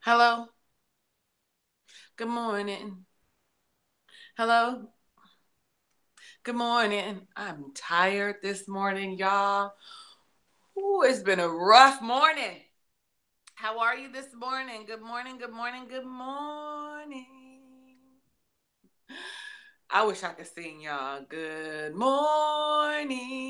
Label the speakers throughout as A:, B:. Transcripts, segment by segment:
A: Hello. Good morning. Hello. Good morning. I'm tired this morning, y'all. Ooh, it's been a rough morning. How are you this morning? Good morning. Good morning. Good morning. I wish I could sing y'all. Good morning.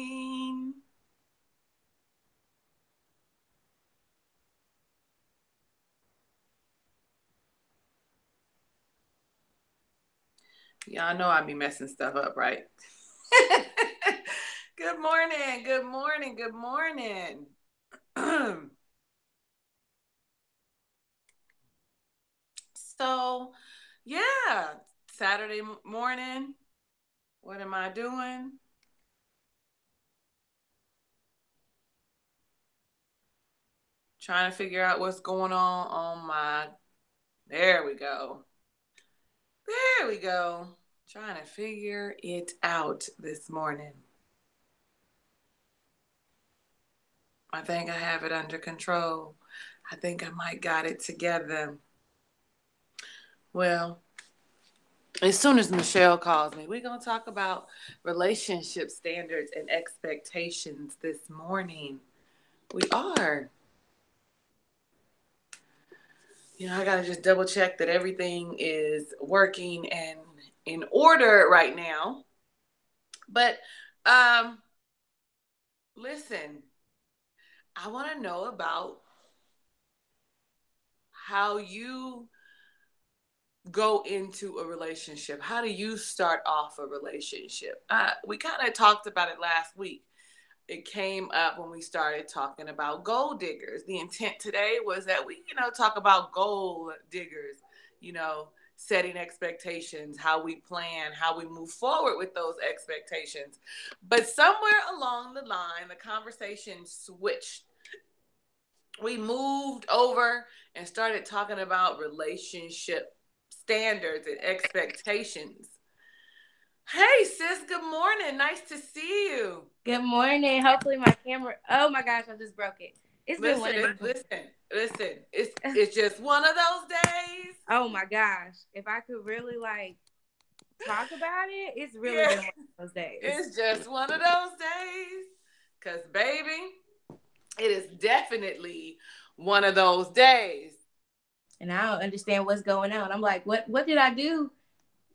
A: Y'all know I be messing stuff up, right? Good morning. Good morning. Good morning. So, yeah, Saturday morning. What am I doing? Trying to figure out what's going on my. There we go. There we go. Trying to figure it out this morning. I think I have it under control. I think I might got it together. Well, as soon as Michelle calls me, we're going to talk about relationship standards and expectations this morning. We are. I got to just double check that everything is working and in order right now. But listen, I want to know about how you go into a relationship. How do you start off a relationship? We kind of talked about it last week. It came up when we started talking about gold diggers. The intent today was that we, talk about gold diggers, setting expectations, how we plan, how we move forward with those expectations. But somewhere along the line, the conversation switched. We moved over and started talking about relationship standards and expectations. Hey, sis, good morning. Nice to see you.
B: Good morning. Hopefully my camera. Oh my gosh, I just broke it. It's been
A: Listen,
B: one of them.
A: listen. It's just one of those days.
B: Oh my gosh, if I could really talk about it, it's really
A: Yeah,
B: been one of those days.
A: it's just one of those days. Cause baby, it is definitely one of those days.
B: And I don't understand what's going on. I'm like, what did I do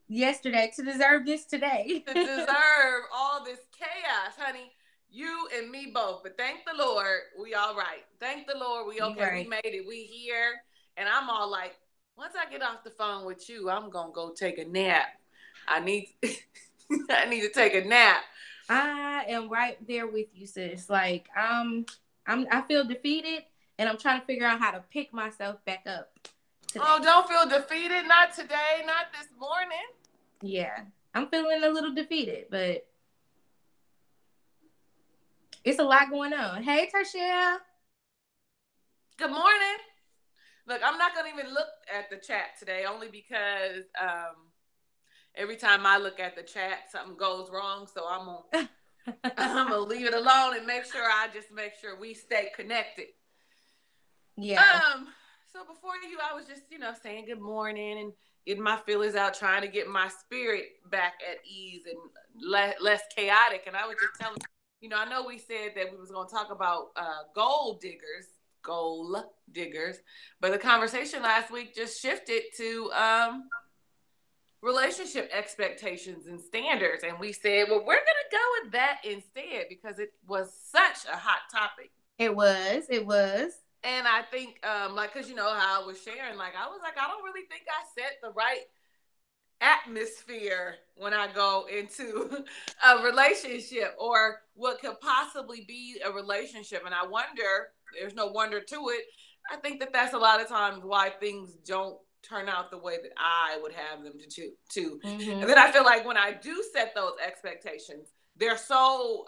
B: yesterday to deserve this today?
A: To deserve all this chaos, honey. You and me both. But thank the Lord, we all right. Thank the Lord, we
B: You
A: okay. We
B: right.
A: made it. We here. And I'm all like, once I get off the phone with you, I'm gonna go take a nap. I need I need to take a nap.
B: I am right there with you, sis. I feel defeated and I'm trying to figure out how to pick myself back up
A: Oh,
B: today.
A: don't feel defeated. Not today, not this morning.
B: Yeah. I'm feeling a little defeated, but it's a lot going on. Hey, Tershia.
A: Good morning. Look, I'm not gonna even look at the chat today, only because every time I look at the chat, something goes wrong. So I'm gonna leave it alone and make sure we stay connected.
B: Yeah.
A: Um, so before you, I was just saying good morning and getting my feelers out, trying to get my spirit back at ease and less chaotic. And I was just telling I know we said that we was gonna talk about gold diggers, but the conversation last week just shifted to relationship expectations and standards. And we said, well, we're going to go with that instead because it was such a hot topic.
B: It was. It was.
A: And I think, because how I was sharing, I was like, I don't really think I set the right atmosphere when I go into a relationship or what could possibly be a relationship. And I wonder, there's no wonder to it. I think that that's a lot of times why things don't turn out the way that I would have them to.
B: Mm-hmm.
A: And then I feel like when I do set those expectations, they're so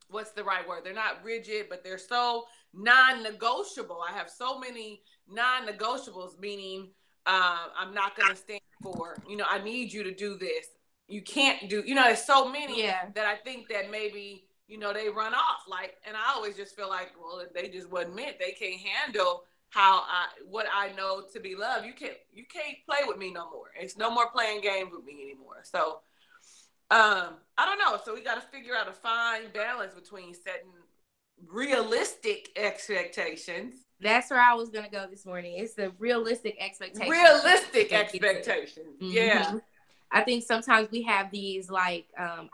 A: what's the right word? They're not rigid, but they're so non-negotiable. I have so many non-negotiables, meaning I'm not going to stand for, I need you to do this. You can't do, there's so many that I think that maybe, they run off. And I always just feel like, well, if they just wasn't meant, they can't handle what I know to be love. You can't play with me no more. It's no more playing games with me anymore. So I don't know. So we got to figure out a fine balance between setting realistic expectations.
B: That's where I was gonna go this morning. It's the realistic expectations
A: Realistic
B: that gets us.
A: expectations. Yeah.
B: Mm-hmm. I think sometimes we have these like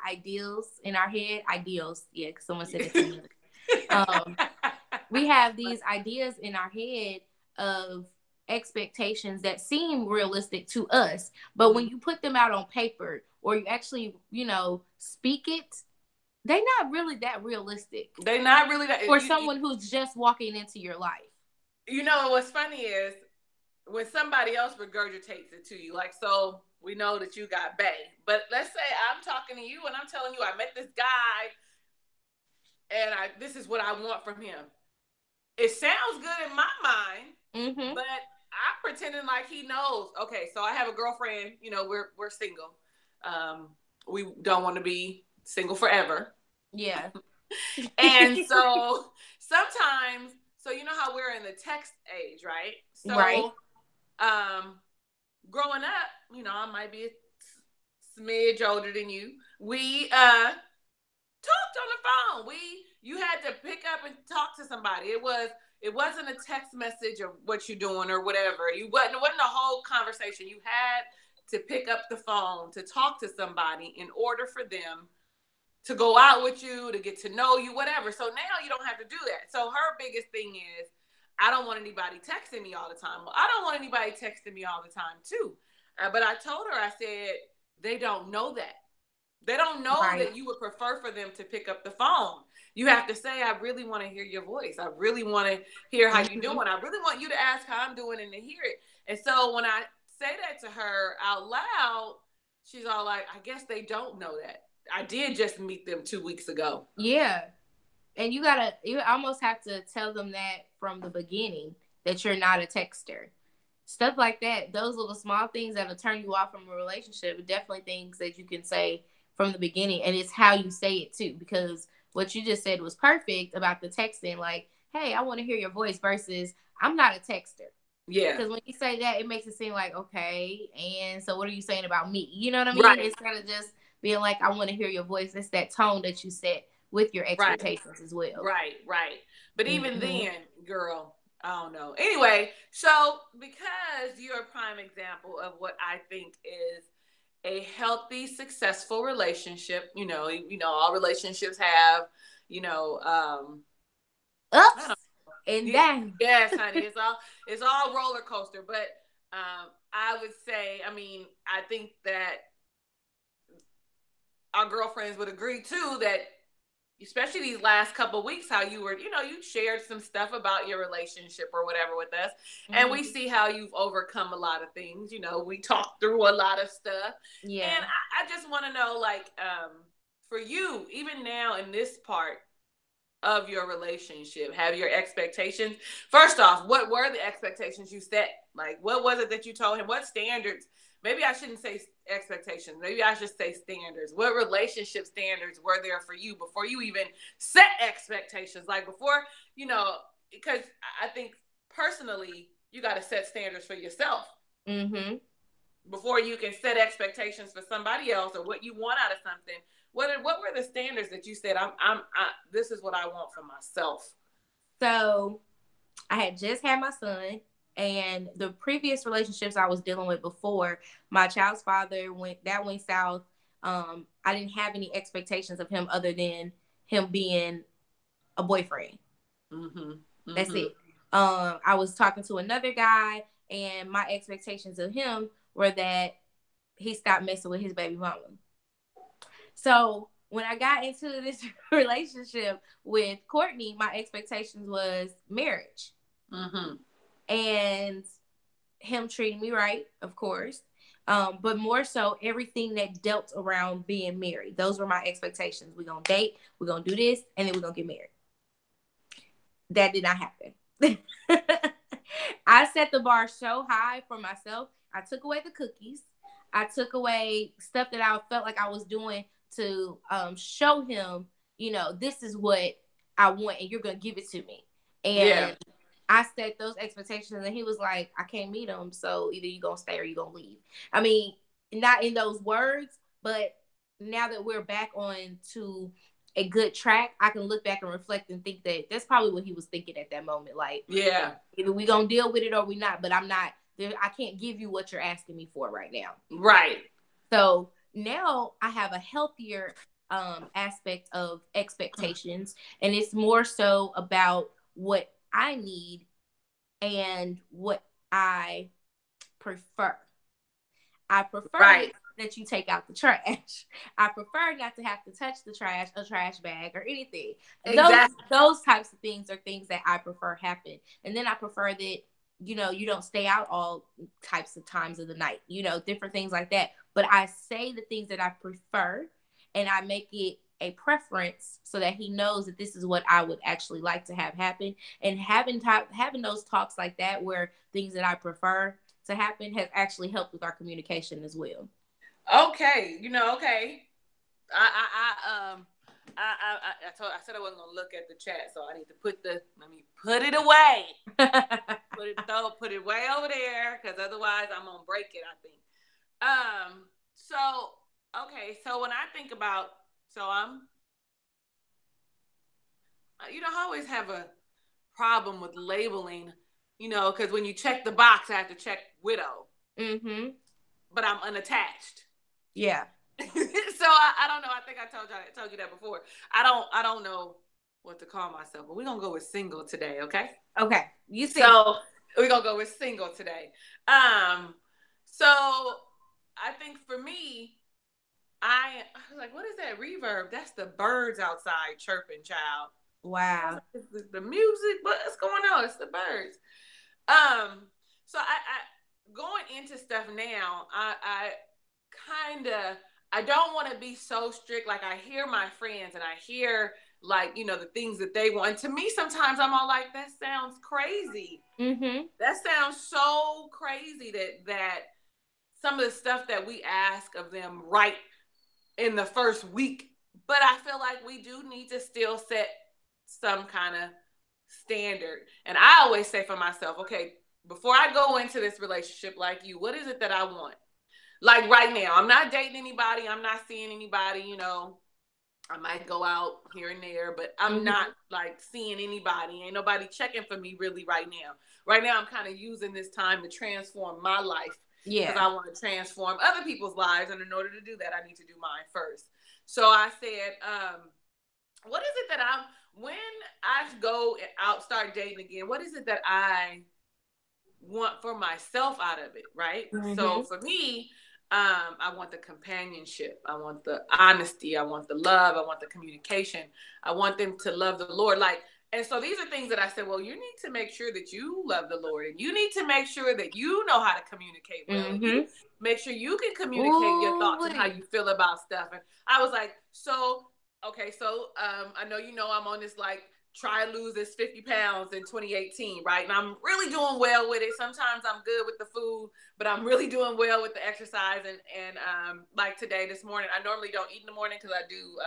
B: ideals in our head. Ideals, yeah, because someone said it to me. We have these ideas in our head of expectations that seem realistic to us, but when you put them out on paper or you actually, speak it, they're not really that realistic.
A: They're not really that.
B: For someone who's just walking into your life.
A: You know what's funny is when somebody else regurgitates it to you, like, so we know that you got bae, but let's say I'm talking to you and I'm telling you I met this guy and this is what I want from him. It sounds good in my mind, but I'm pretending like he knows. Okay, so I have a girlfriend. We're single. We don't want to be single forever.
B: Yeah.
A: And so sometimes, so you know how we're in the text age, right? So,
B: right.
A: Growing up, I might be a smidge older than you. We talked on the phone. You had to pick up and talk to somebody. It wasn't a text message of what you're doing or whatever. It wasn't a whole conversation. You had to pick up the phone to talk to somebody in order for them to go out with you, to get to know you, whatever. So now you don't have to do that. So her biggest thing is, I don't want anybody texting me all the time. Well, I don't want anybody texting me all the time too. But I told her, I said, they don't know that. They don't know that you would prefer for them to pick up the phone. You have to say, I really want to hear your voice. I really want to hear how you're doing. I really want you to ask how I'm doing and to hear it. And so when I say that to her out loud, she's all like, I guess they don't know that. I did just meet them 2 weeks ago.
B: Yeah. And you almost have to tell them that from the beginning, that you're not a texter. Stuff like that. Those little small things that'll turn you off from a relationship are definitely things that you can say from the beginning. And it's how you say it too. Because what you just said was perfect about the texting. Like, hey, I want to hear your voice versus I'm not a texter.
A: Yeah.
B: Because when you say that, it makes it seem like, okay, and so what are you saying about me? You know what I mean?
A: Right.
B: Instead of just being like, I want to hear your voice. It's that tone that you set with your expectations as well.
A: Right. But even then, girl, I don't know. Anyway, so because you're a prime example of what I think is a healthy, successful relationship, all relationships have,
B: ups and downs.
A: Yes, honey. It's all roller coaster. But I would say, I think that our girlfriends would agree too that, especially these last couple of weeks, how you were, you shared some stuff about your relationship or whatever with us. And we see how you've overcome a lot of things. We talked through a lot of stuff. Yeah. And I just want to know, like, for you, even now in this part of your relationship, have your expectations, first off, what were the expectations you set? Like, what was it that you told him? What standards? Maybe I shouldn't say expectations. Maybe I should say standards. What relationship standards were there for you before you even set expectations? Like before, because I think personally, you got to set standards for yourself. Before you can set expectations for somebody else or what you want out of something. What were the standards that you said, this is what I want for myself?
B: So I had just had my son. And the previous relationships I was dealing with before, my child's father went south. I didn't have any expectations of him other than him being a boyfriend. That's it. I was talking to another guy, and my expectations of him were that he stopped messing with his baby mama. So when I got into this relationship with Courtney, my expectations was marriage. And him treating me right, of course. But more so everything that dealt around being married. Those were my expectations. We're going to date, we're going to do this, and then we're going to get married. That did not happen. I set the bar so high for myself. I took away the cookies. I took away stuff that I felt like I was doing to show him, this is what I want and you're going to give it to me. And I set those expectations, and he was like, I can't meet them, so either you gonna stay or you gonna leave. I mean, not in those words, but now that we're back on to a good track, I can look back and reflect and think that that's probably what he was thinking at that moment. Like,
A: Yeah.
B: either we gonna deal with it or we not, but I'm not there. I can't give you what you're asking me for right now.
A: Right.
B: So now I have a healthier aspect of expectations, and it's more so about what I need and what I prefer. I prefer
A: Right.
B: that you take out the trash. I prefer not to have to touch the trash, a trash bag, or anything.
A: Exactly.
B: Those types of things are things that I prefer happen. And then I prefer that, you don't stay out all types of times of the night, different things like that. But I say the things that I prefer, and I make it a preference so that he knows that this is what I would actually like to have happen. And having those talks like that, where things that I prefer to happen, has actually helped with our communication as well.
A: Okay. Okay. I said I wasn't gonna look at the chat, so I need to let me put it away. Put it way over there, because otherwise I'm gonna break it, I think. So okay, so when I think about, so I'm, I always have a problem with labeling, because when you check the box, I have to check widow,
B: Mm-hmm.
A: but I'm unattached.
B: Yeah.
A: So I don't know. I think I told you that before. I don't know what to call myself, but we're gonna go with single today, okay?
B: Okay. You think.
A: So we're gonna go with single today. So I think for me, I was like, what is that reverb? That's the birds outside chirping, child. I was
B: Wow.
A: like, is the music? What's going on? It's the birds. So I going into stuff now, I kind of, I don't want to be so strict. Like, I hear my friends and I hear, like, the things that they want. And to me, sometimes I'm all like, that sounds crazy.
B: Mm-hmm.
A: That sounds so crazy that some of the stuff that we ask of them right in the first week. But I feel like we do need to still set some kind of standard. And I always say for myself, okay, before I go into this relationship like you, what is it that I want? Like right now, I'm not dating anybody. I'm not seeing anybody. I might go out here and there, but I'm
B: Mm-hmm.
A: not like seeing anybody. Ain't nobody checking for me really right now. Right now, I'm kind of using this time to transform my life, because
B: Yeah.
A: I want to transform other people's lives. And in order to do that, I need to do mine first. So I said, what is it that when I go out, start dating again, what is it that I want for myself out of it, right? So
B: Mm-hmm.
A: for me, I want the companionship, I want the honesty, I want the love, I want the communication, I want them to love the Lord. Like, and so these are things that I said, well, you need to make sure that you love the Lord, and you need to make sure that you know how to communicate well, and you
B: Mm-hmm.
A: make sure you can communicate your thoughts and how
B: Ooh.
A: you feel about stuff. And I was like, so okay, so I know I'm on this like try to lose this 50 pounds in 2018, right? And I'm really doing well with it. Sometimes I'm good with the food, but I'm really doing well with the exercise. And like today, this morning, I normally don't eat in the morning because I do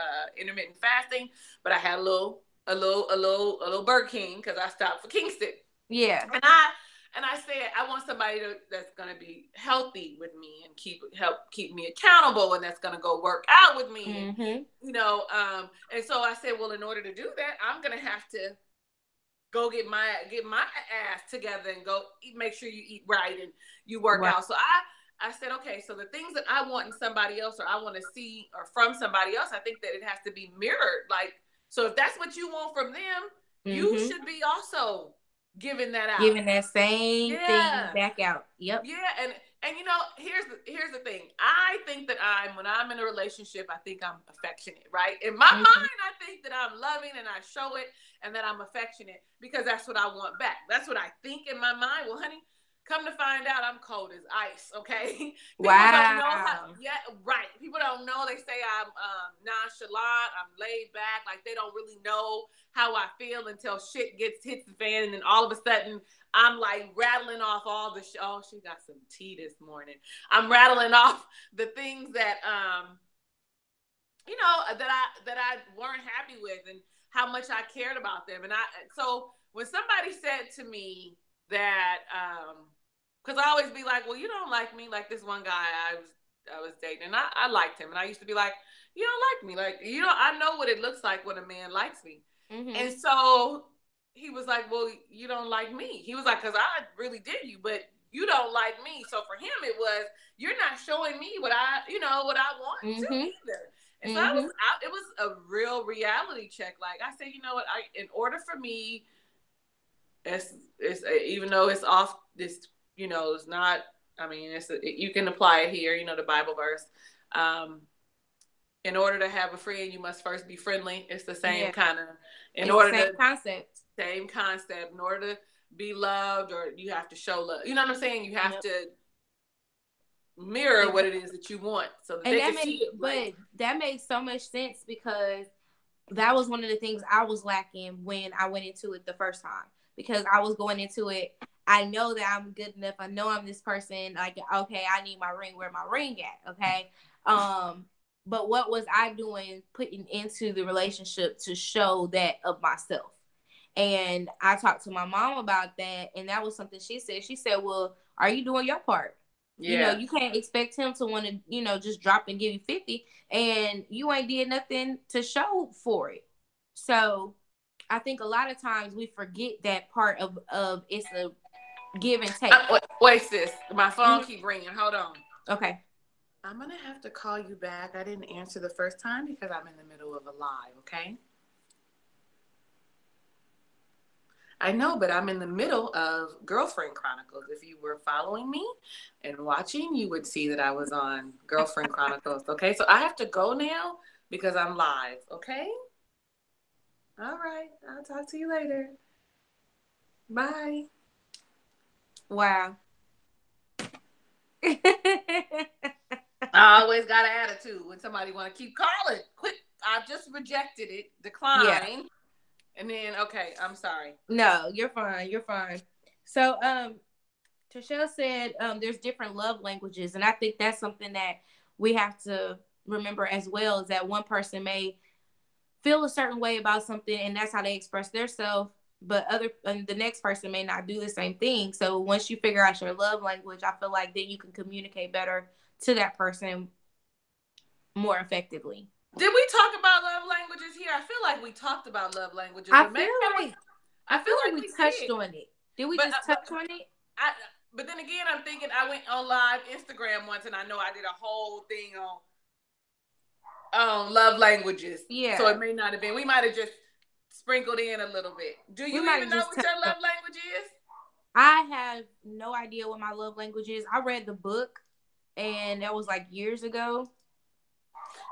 A: intermittent fasting, but I had a little Burger King because I stopped for Kingston.
B: Yeah.
A: And I said I want somebody that's gonna be healthy with me and help keep me accountable, and that's gonna go work out with me, and
B: Mm-hmm.
A: and so I said, well, in order to do that, I'm gonna have to go get my ass together and go make sure you eat right and you work
B: Right.
A: out. So I said, okay, so the things that I want in somebody else, or I want to see or from somebody else, I think that it has to be mirrored. Like, so if that's what you want from them, you
B: Mm-hmm.
A: should be also giving that out.
B: Giving that same thing
A: Yeah.
B: back out. Yep.
A: Yeah, and here's the thing. I think that when I'm in a relationship, I think I'm affectionate, right? In my
B: Mm-hmm.
A: mind, I think that I'm loving and I show it, and that I'm affectionate because that's what I want back. That's what I think in my mind. Well, honey, come to find out, I'm cold as ice. Okay, people don't know how.
B: Wow.
A: Yeah, right. People don't know. They say I'm nonchalant. I'm laid back. Like, they don't really know how I feel until shit hits the fan, and then all of a sudden I'm like rattling off all the oh, she got some tea this morning. I'm rattling off the things that that I weren't happy with, and how much I cared about them. And so when somebody said to me that, because I always be like, well, you don't like me. Like this one guy I was dating, and I liked him, and I used to be like, you don't like me, like you know, I know what it looks like when a man likes me, and so he was like, well, you don't like me. He was like, because I really dig you, but you don't like me. So for him, it was, you're not showing me what what I want to either. And so it was a real reality check. Like I said, you know what? In order for me, it's even though it's off this, it's not. I mean, you can apply it here. The Bible verse. In order to have a friend, you must first be friendly. It's the same kind of.
B: It's the same concept.
A: Same concept. In order to be loved, or you have to show love. You know what I'm saying? You have to mirror what it is that you want, so that they can see it.
B: But that makes so much sense, because that was one of the things I was lacking when I went into it the first time. Because I was going into it, I know that I'm good enough. I know I'm this person. Like, okay, I need my ring. Where my ring at? Okay. But what was I doing putting into the relationship to show that of myself? And I talked to my mom about that, and that was something she said. She said, well, are you doing your part? Yeah. You can't expect him to want to, just drop and give you 50, and you ain't did nothing to show for it. So I think a lot of times we forget that part of it's a give and take.
A: Wait, sis, my phone keep ringing. Hold on.
B: Okay.
A: I'm going to have to call you back. I didn't answer the first time because I'm in the middle of a live, okay? I know, but I'm in the middle of Girlfriend Chronicles. If you were following me and watching, you would see that I was on Girlfriend Chronicles, okay? So I have to go now because I'm live, okay? All right. I'll talk to you later. Bye.
B: Wow.
A: I always got an attitude when somebody want to keep calling. Quick, I just rejected it, decline. Yeah. And then, okay, I'm sorry.
B: No, you're fine. You're fine. So, Trishelle said there's different love languages. And I think that's something that we have to remember as well, is that one person may feel a certain way about something, and that's how they express themselves. But the next person may not do the same thing. So once you figure out your love language, I feel like then you can communicate better to that person more effectively.
A: Did we talk about love languages here? I feel like we talked about love languages.
B: I feel like we touched on it. Did we just touch on it?
A: But then again, I'm thinking I went on live Instagram once, and I know I did a whole thing on love languages. Yeah. So it may not have been. We might have just sprinkled in a little bit. Do you even know what your love language is?
B: I have no idea what my love language is. I read the book, and that was like years ago.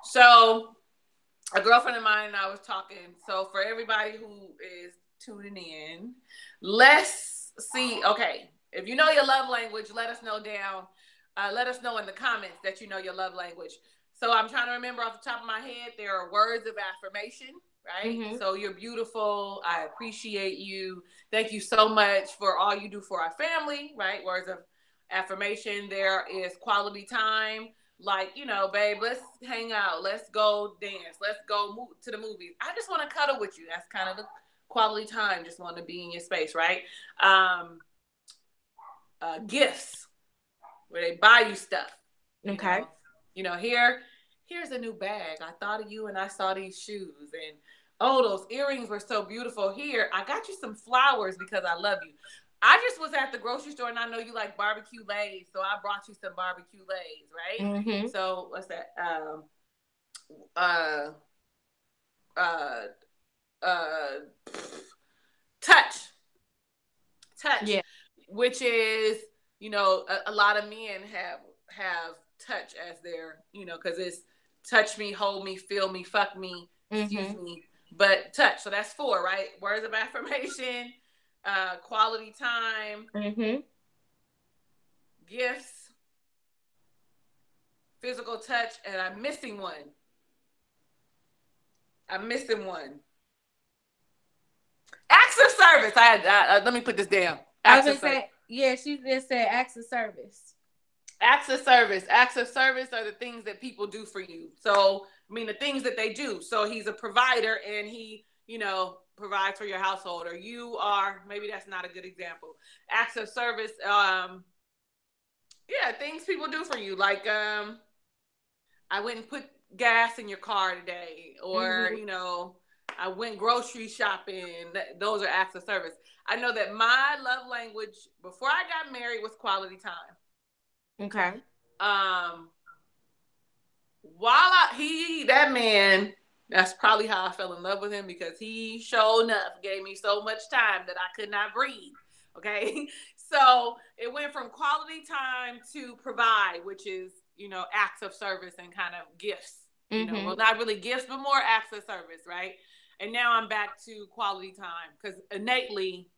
A: So a girlfriend of mine and I was talking. So for everybody who is tuning in, let's see. Okay, if you know your love language, let us know down. Let us know in the comments that you know your love language. So I'm trying to remember off the top of my head, there are words of affirmation, right? Mm-hmm. So you're beautiful. I appreciate you. Thank you so much for all you do for our family, right? Words of affirmation. There is quality time. Like, babe, let's hang out. Let's go dance. Let's go to the movies. I just want to cuddle with you. That's kind of the quality time. Just want to be in your space, right? Gifts, where they buy you stuff.
B: Okay.
A: Here's a new bag. I thought of you and I saw these shoes. And, oh, those earrings were so beautiful. Here, I got you some flowers because I love you. I just was at the grocery store, and I know you like barbecue lays, so I brought you some barbecue lays, right? Mm-hmm. So what's that? Touch. Yeah. Which is, a lot of men have touch as their, because it's touch me, hold me, feel me, fuck me, excuse me, but touch. So that's 4, right? Words of affirmation. Quality time, gifts, physical touch, and I'm missing one. Acts of service. Let me put this down.
B: She just said acts of service.
A: Acts of service. Acts of service are the things that people do for you. So, the things that they do. So he's a provider, and he, provide for your household, or you are, maybe that's not a good example. Acts of service, yeah, things people do for you, like I went and put gas in your car today, or
B: Mm-hmm.
A: I went grocery shopping. Those are acts of service. I know that my love language before I got married was quality time.
B: Okay.
A: Um, that man, that's probably how I fell in love with him, because he sure enough gave me so much time that I could not breathe. Okay. So it went from quality time to provide, which is, acts of service and kind of gifts,
B: Mm-hmm.
A: well, not really gifts, but more acts of service. Right. And now I'm back to quality time, because innately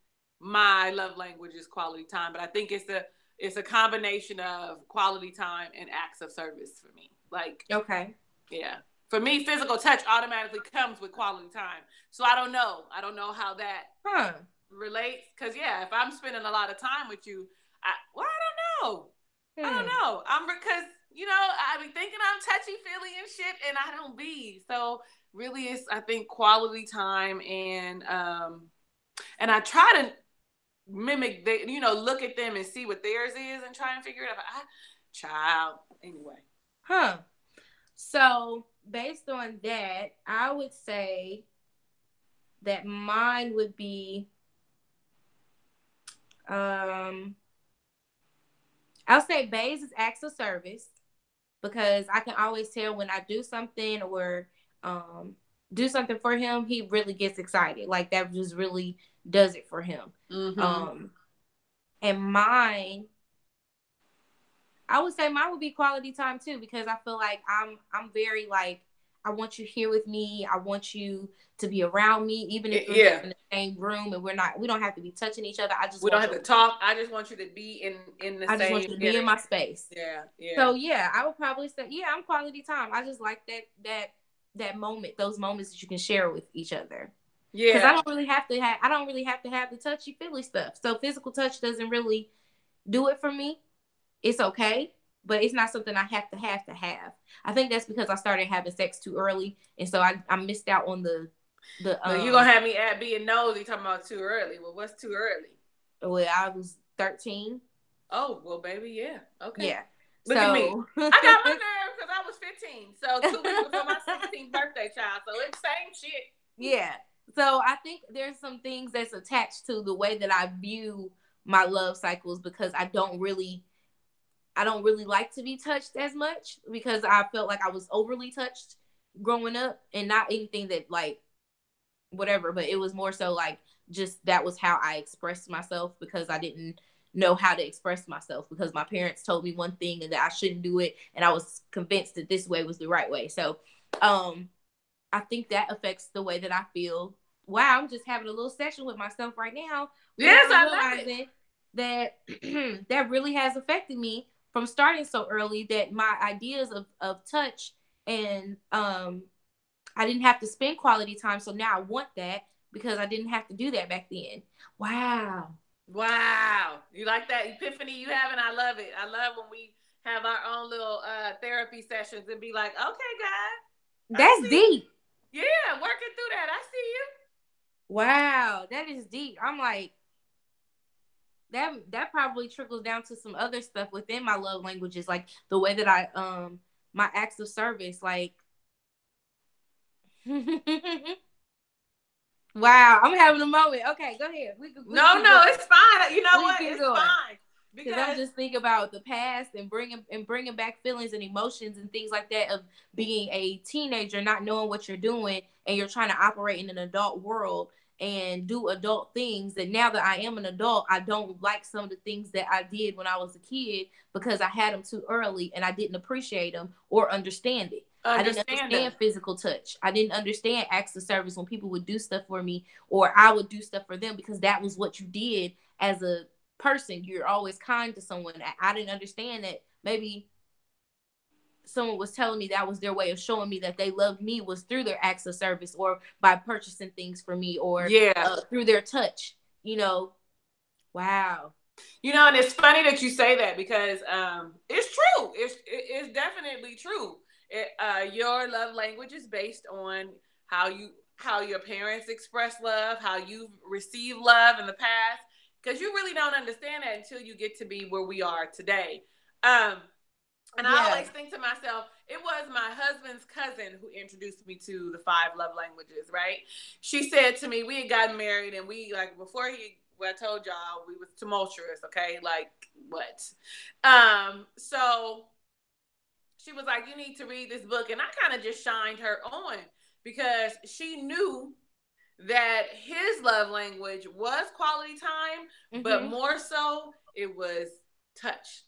A: my love language is quality time, but I think it's a combination of quality time and acts of service for me. Like,
B: Okay.
A: yeah. For me, physical touch automatically comes with quality time. So I don't know. I don't know how that
B: Huh.
A: relates. Because, yeah, if I'm spending a lot of time with you, I don't know. I don't
B: Hmm.
A: know. Because, I be thinking I'm touchy feely and shit, and I don't be. So really, it's, I think, quality time, and I try to mimic look at them and see what theirs is and try and figure it out. Child, anyway.
B: Huh. So based on that, I would say that mine would be um I'll say Bays is acts of service because I can always tell when I do something or um do something for him, he really gets excited. Like that just really does it for him.
A: Mm-hmm.
B: Um and mine I would say mine would be quality time too because I feel like I'm very like I want you here with me. I want you to be around me, even if we're just
A: Yeah.
B: in the same room and we don't have to be touching each other.
A: We don't have to talk. I just want you to be in the
B: I just want
A: same
B: you to be in
A: area.
B: my space.
A: Yeah, yeah.
B: So yeah, I would probably say yeah, I'm quality time. I just like that moment, those moments that you can share with each other. Because
A: Yeah.
B: I don't really have to have the touchy feely stuff. So physical touch doesn't really do it for me. It's okay, but it's not something I have to have. I think that's because I started having sex too early, and so I missed out on the
A: Look, you gonna have me at being nosy talking about too early. Well, what's too early?
B: Well, I was 13.
A: Oh, well, baby, yeah. Okay.
B: Yeah.
A: Look at me.
B: So
A: I got my nerve because I was 15. So 2 weeks before my 16th birthday, child. So it's same shit.
B: yeah. So I think there's some things that's attached to the way that I view my love cycles because I don't really like to be touched as much because I felt like I was overly touched growing up and not anything that like whatever, but it was more so like just that was how I expressed myself because I didn't know how to express myself because my parents told me one thing and that I shouldn't do it and I was convinced that this way was the right way. So um I think that affects the way that I feel. Wow, I'm just having a little session with myself right now
A: Yes,
B: without
A: I love it.
B: realizing that that really has affected me from starting so early that my ideas of touch and I didn't have to spend quality time. So now I want that because I didn't have to do that back then. Wow.
A: Wow. You like that epiphany you having? I love it. I love when we have our own little therapy sessions and be like, okay, guys, I
B: That's
A: see.
B: deep.
A: Yeah, working through that. I see you.
B: Wow. That is deep. I'm like, that probably trickles down to some other stuff within my love languages, like the way that I my acts of service, like wow, I'm having a moment. Okay, go ahead. We can
A: No,
B: keep
A: no,
B: going.
A: it's fine. You know
B: We
A: what?
B: can keep
A: It's
B: going.
A: fine
B: Because I'm
A: because
B: just thinking about the past and bringing back feelings and emotions and things like that of being a teenager, not knowing what you're doing, and you're trying to operate in an adult world and do adult things. And now that I am an adult, I don't like some of the things that I did when I was a kid because I had them too early and I didn't appreciate them or understand it. I didn't
A: understand them.
B: understand physical touch. I didn't understand acts of service when people would do stuff for me or I would do stuff for them because that was what you did as a person. You're always kind to someone. I didn't understand that maybe someone was telling me that was their way of showing me that they loved me was through their acts of service or by purchasing things for me or
A: Yeah.
B: through their touch. Wow.
A: And it's funny that you say that because it's true. It's definitely true. Your love language is based on how you how your parents express love, how you've received love in the past, because you really don't understand that until you get to be where we are today. Um, and I
B: Yeah.
A: always think to myself, it was my husband's cousin who introduced me to the five love languages, right? She said to me, we had gotten married and we, like, before he, well, I told y'all, we was tumultuous, okay? Like, what? So she was like, you need to read this book. And I kind of just shined her on because she knew that his love language was quality time, but more so it was touch.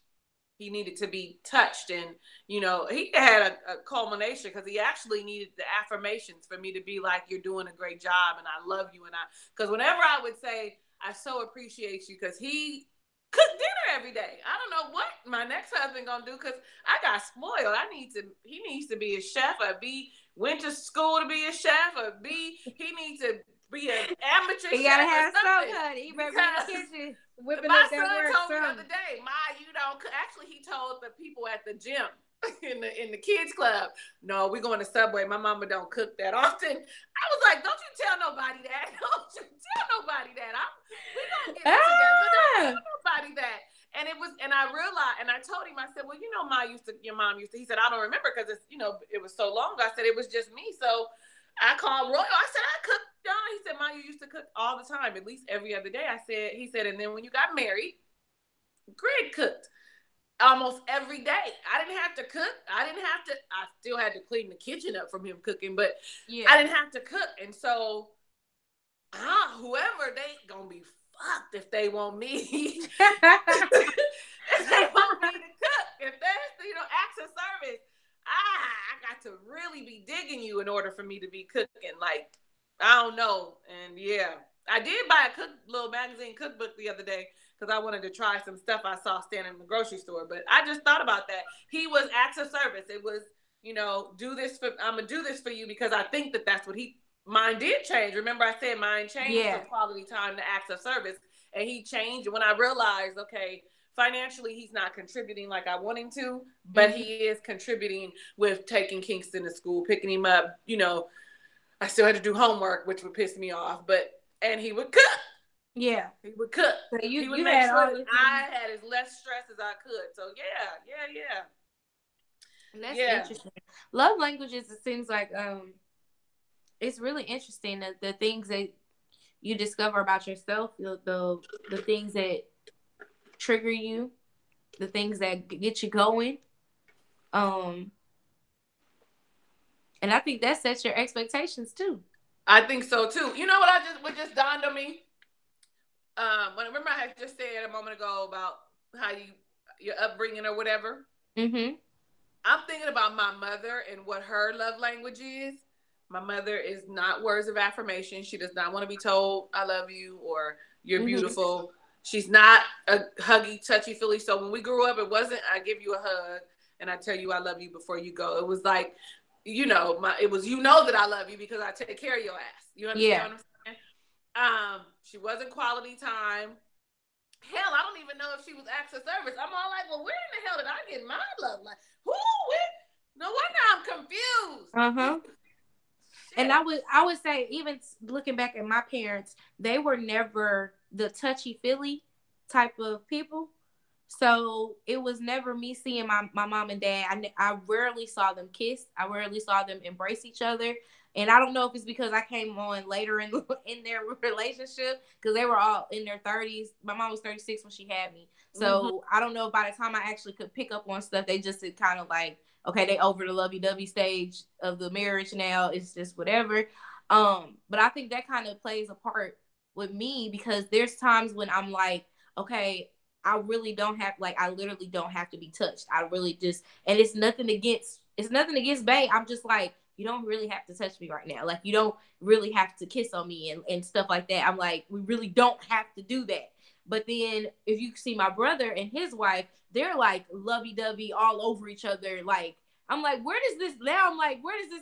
A: He needed to be touched, and he had a culmination because he actually needed the affirmations for me to be like, you're doing a great job and I love you. And because whenever I would say, I so appreciate you, because he cooked dinner every day. I don't know what my next husband gonna do, because I got spoiled. He needs to be a chef, or B, went to school to be a chef, or B, he needs to be an amateur
B: You gotta
A: chef or
B: have some,
A: something.
B: honey. You better be in the
A: Because
B: kitchen whipping
A: my
B: up that
A: son
B: work.
A: told me the
B: Something.
A: other day, Ma, you don't cook. Actually, he told the people at the gym in the kids club, no, we going to Subway. My mama don't cook that often. I was like, don't you tell nobody that. Don't you tell nobody that. We gonna get it together. Don't tell
B: Ah!
A: nobody that. And I realized, and I told him, I said, well, your mom used to. He said, I don't remember because it was so long ago. I said, it was just me. So I called Royal. I said, I cooked, John. He said, Ma, you used to cook all the time, at least every other day. He said, and then when you got married, Greg cooked almost every day. I didn't have to cook. I still had to clean the kitchen up from him cooking, but
B: Yeah.
A: I didn't have to cook. And so, whoever, they gonna be fucked if they want me. If they want me to cook. If there's, acts of service, I got to really be digging you in order for me to be cooking. Like, I don't know. And yeah, I did buy a little magazine cookbook the other day because I wanted to try some stuff I saw standing in the grocery store. But I just thought about that. He was acts of service. It was, I'm gonna do this for you because I think that's what mine did change. Remember, I said mine changed from quality time to acts of service, and he changed when I realized, okay, financially he's not contributing like I want him to, but he is contributing with taking Kingston to school, picking him up. I still had to do homework, which would piss me off, and he would cook.
B: Yeah.
A: He would cook.
B: So
A: He would
B: you
A: make
B: had
A: sure
B: all
A: that
B: this.
A: I had as less stress as I could. So yeah.
B: That's interesting. Love languages, it seems like it's really interesting the things that you discover about yourself, the things that trigger you, the things that get you going. Um and I think that sets your expectations too.
A: I think so too. You know what just dawned on me? Remember I had just said a moment ago about how your upbringing or whatever. I'm thinking about my mother and what her love language is. My mother is not words of affirmation. She does not want to be told I love you or you're beautiful. She's not a huggy, touchy feely. So when we grew up, it wasn't I give you a hug and I tell you I love you before you go. It was like, it was that I love you because I take care of your ass. You understand what I'm saying? She wasn't quality time. Hell, I don't even know if she was acts of service. I'm all like, well, where in the hell did I get my love? Like, who? No wonder I'm confused.
B: And I would say, even looking back at my parents, they were never the touchy feely type of people. So it was never me seeing my mom and dad. I rarely saw them kiss. I rarely saw them embrace each other. And I don't know if it's because I came on later in their relationship, because they were all in their 30s. My mom was 36 when she had me. So I don't know, by the time I actually could pick up on stuff, they just kind of like, okay, they over the lovey-dovey stage of the marriage now. It's just whatever. But I think that kind of plays a part with me, because there's times when I'm like, okay, I really don't have, like, I literally don't have to be touched. I really just, and it's nothing against Bay. I'm just like, you don't really have to touch me right now. Like, you don't really have to kiss on me and stuff like that. I'm like, we really don't have to do that. But then if you see my brother and his wife, they're like lovey-dovey all over each other. Like, I'm like, where does this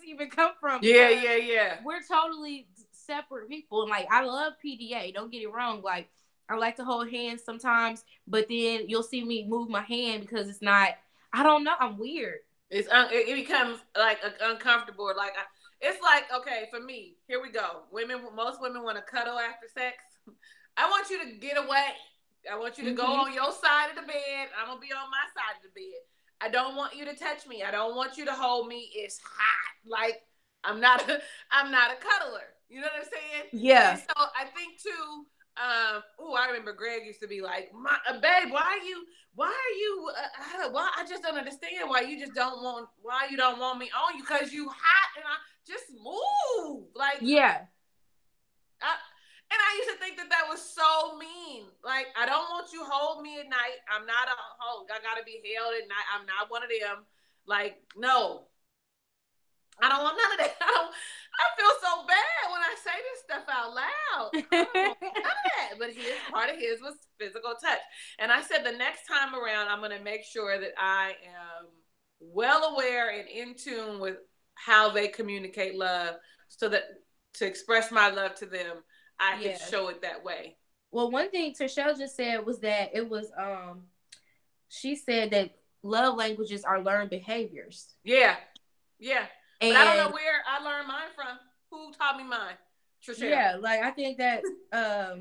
B: even come from?
A: Yeah.
B: We're totally separate people. And like, I love PDA. Don't get it wrong. Like, I like to hold hands sometimes, but then you'll see me move my hand because it's not, I don't know, I'm weird.
A: It becomes like uncomfortable. Like It's like, okay, for me, here we go. Most women want to cuddle after sex. I want you to get away. I want you to go
B: Mm-hmm.
A: on your side of the bed. I'm gonna be on my side of the bed. I don't want you to touch me. I don't want you to hold me. It's hot. Like I'm not. I'm not a cuddler. You know what I'm saying? And
B: Yeah.
A: so I think too. I remember Greg used to be like, "Babe, why are you? Why I just don't understand why you just don't want. Why you don't want me on you? Because you hot, and I just move like
B: Yeah.
A: I, and I used to think that that was so mean. Like, I don't want you hold me at night. I'm not a hold. I gotta be held at night. I'm not one of them. Like, no, I don't want none of that. I feel so bad when I say this stuff out loud. I don't want none of that. But his part of his was physical touch. And I said the next time around, I'm gonna make sure that I am well aware and in tune with how they communicate love so that to express my love to them, I could
B: Yeah.
A: show it that way.
B: Well, one thing Trishelle just said was that it was she said that love languages are learned behaviors.
A: Yeah. Yeah. But I don't know
B: And
A: where I learned mine from. Who taught me mine? Trishelle.
B: yeah, like I think that hmm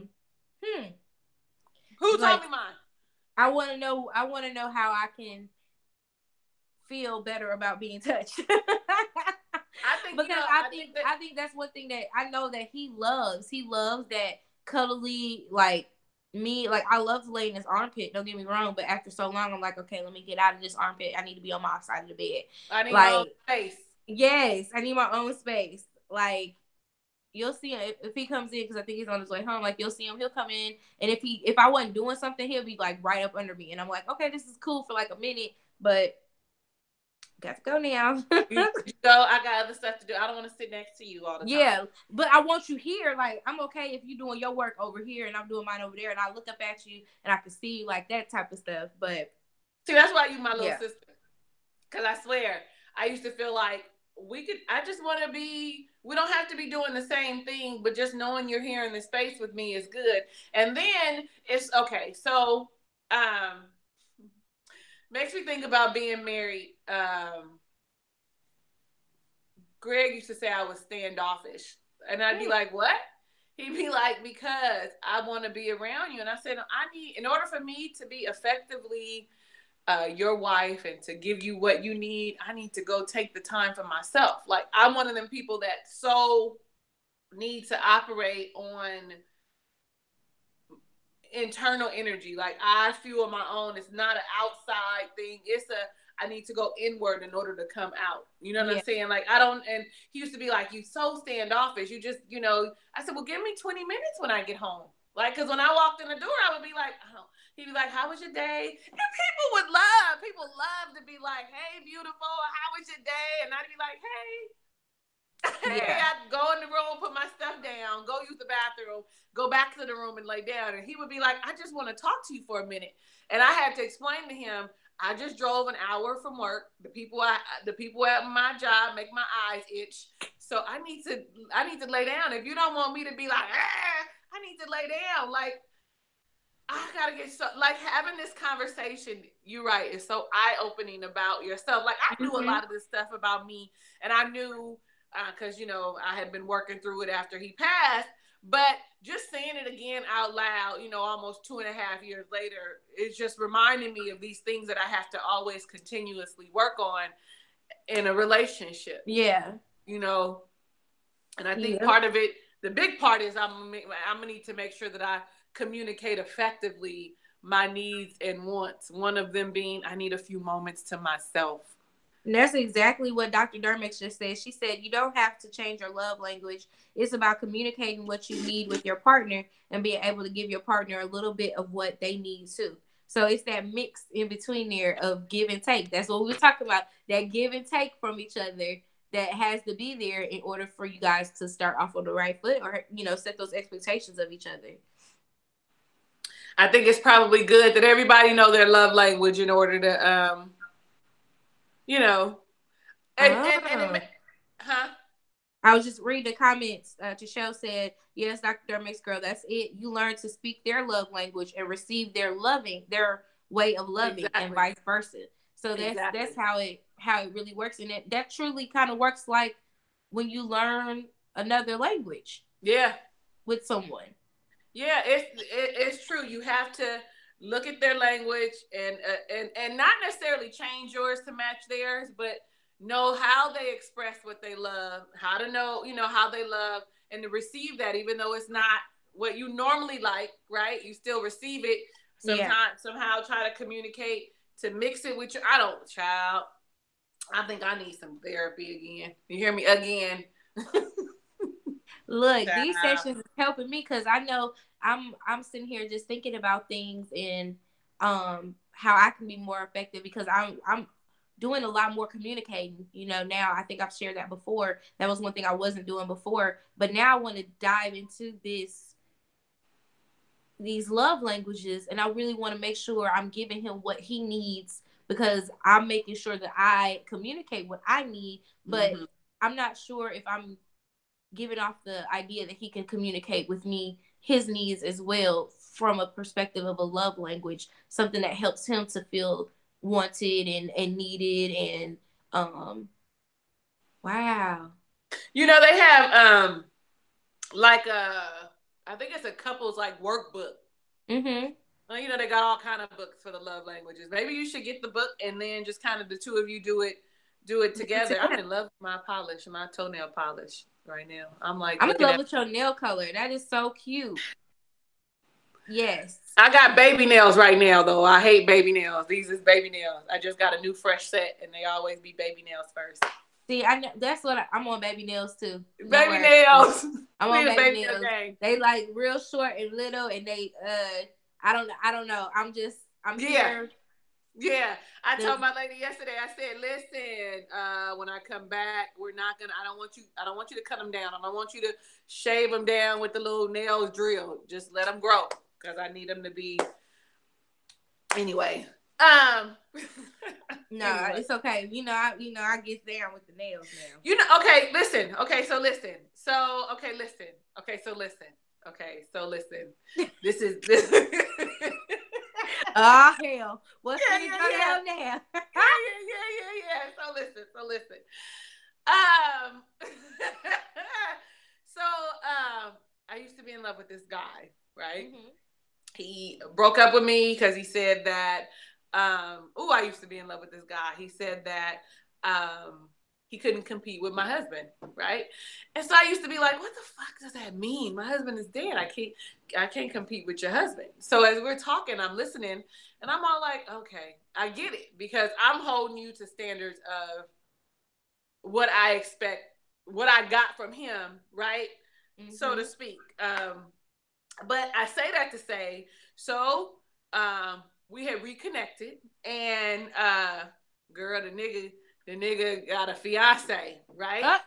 A: Who taught
B: like
A: me mine?
B: I want to know how I can feel better about being touched.
A: I think
B: Because
A: I think that
B: I think that's one thing that I know that he loves. He loves that cuddly like me. Like I love to lay in his armpit. Don't get me wrong, but after so long, I'm like, okay, let me get out of this armpit. I need to be on my side of the bed.
A: I need my own
B: Like
A: space.
B: yes, I need my own space. Like you'll see him if he comes in because I think he's on his way home. Like you'll see him, he'll come in, and if I wasn't doing something, he'll be like right up under me, and I'm like, okay, this is cool for like a minute, but got to go now.
A: You go. I got other stuff to do. I don't want to sit next to you all the time.
B: Yeah, but I want you here. Like, I'm okay if you doing your work over here and I'm doing mine over there, and I look up at you and I can see you like that type of stuff. But
A: See, that's why you my little
B: yeah,
A: sister. Cause I swear, I used to feel like we could. I just want to be. We don't have to be doing the same thing, but just knowing you're here in the space with me is good. And then it's okay. So, makes me think about being married. Greg used to say I was standoffish. And I'd be like, what? He'd be like, because I want to be around you. And I said, in order for me to be effectively your wife and to give you what you need, I need to go take the time for myself. Like, I'm one of them people that so need to operate on internal energy. Like I fuel my own. It's not an outside thing. I need to go inward in order to come out. You know what I'm
B: yeah,
A: saying? Like I don't. And he used to be like, "You so standoffish. You just, you know." I said, "Well, give me 20 minutes when I get home." Like, cause when I walked in the door, I would be like, "Oh." He'd be like, "How was your day?" And people love to be like, "Hey, beautiful, how was your day?" And I'd be like, "Hey." Hey,
B: yeah,
A: I'd go in the room, put my stuff down, go use the bathroom, go back to the room and lay down. And he would be like, I just want to talk to you for a minute. And I had to explain to him, I just drove an hour from work. The people at my job make my eyes itch. So I need to lay down. If you don't want me to be like, I need to lay down. Like I gotta get so like having this conversation. You're right. It's so eye opening about yourself. Like I knew a
B: mm-hmm.
A: lot of this stuff about me, and I knew because I had been working through it after he passed. But just saying it again out loud, almost 2.5 years later, it's just reminding me of these things that I have to always continuously work on in a relationship.
B: Yeah,
A: You know, and I think
B: yeah.
A: part of it, the big part is I'm gonna need to make sure that I communicate effectively my needs and wants. One of them being I need a few moments to myself.
B: And that's exactly what Dr. Dermix just said. She said you don't have to change your love language. It's about communicating what you need with your partner and being able to give your partner a little bit of what they need too. So it's that mix in between there of give and take. That's what we were talking about. That give and take from each other that has to be there in order for you guys to start off on the right foot or, set those expectations of each other.
A: I think it's probably good that everybody know their love language in order to you know and
B: Ah.
A: huh?
B: I was just reading the comments. Michelle said, "Yes, Dr. Dermix girl, that's it. You learn to speak their love language and receive their way of loving, and
A: Exactly.
B: vice versa. So that's
A: Exactly.
B: how it really works, and that truly kind of works like when you learn another language
A: Yeah.
B: with someone.
A: Yeah, it's true. You have to look at their language and not necessarily change yours to match theirs, but know how they express what they love, how to know, how they love and to receive that even though it's not what you normally like, right? You still receive it.
B: Yeah.
A: Sometimes somehow try to communicate to mix it with your I don't child. I think I need some therapy again. You hear me again?
B: Look, these
A: Child.
B: sessions is helping me because I know I'm sitting here just thinking about things and how I can be more effective because I'm doing a lot more communicating. Now I think I've shared that before. That was one thing I wasn't doing before, but now I want to dive into these love languages, and I really want to make sure I'm giving him what he needs because I'm making sure that I communicate what I need, but
A: Mm-hmm.
B: I'm not sure if I'm giving off the idea that he can communicate with me his needs as well from a perspective of a love language, something that helps him to feel wanted and needed and wow.
A: They have like I think it's a couple's like workbook.
B: Mhm.
A: Well, they got all kind of books for the love languages. Maybe you should get the book and then just kind of the two of you do it together. I'm in love with my polish, my toenail polish right now. I'm like
B: I'm in
A: looking
B: love
A: at.
B: with your nail color. That is so cute. Yes.
A: I got baby nails right now though. I hate baby nails. These is baby nails. I just got a new fresh set, and they always be baby nails first.
B: See, I know that's what I'm on baby nails too. No
A: Baby
B: worries.
A: nails.
B: I'm
A: We
B: on
A: the
B: baby
A: baby nail
B: nails.
A: gang.
B: They like real short and little, and they I don't know. I'm
A: Yeah.
B: here.
A: Yeah, I
B: The
A: told my lady yesterday. I said, "Listen, when I come back, we're not gonna. I don't want you. I don't want you to cut them down. I don't want you to shave them down with the little nails drilled. Just let them grow because I need them to be anyway. Um,
B: No,
A: anyway,
B: it's okay. I get down with the nails now.
A: Okay. Listen. Okay, so listen. So okay, listen. Okay, so listen. Okay, so listen. This is this.
B: Oh hell, what's
A: Yeah,
B: finna
A: yeah,
B: go
A: yeah.
B: down there?
A: Yeah. So listen. Um, I used to be in love with this guy, right?
B: Mhm.
A: He broke up with me because he said that. I used to be in love with this guy. He said that he couldn't compete with my husband, right? And so I used to be like, what the fuck does that mean? My husband is dead. I can't compete with your husband. So as we're talking, I'm listening, and I'm all like, okay, I get it because I'm holding you to standards of what I expect, what I got from him, right? So to
B: Mhm.
A: speak. But I say that to say, so we had reconnected, and girl, the nigga got a fiance, right?
B: Up.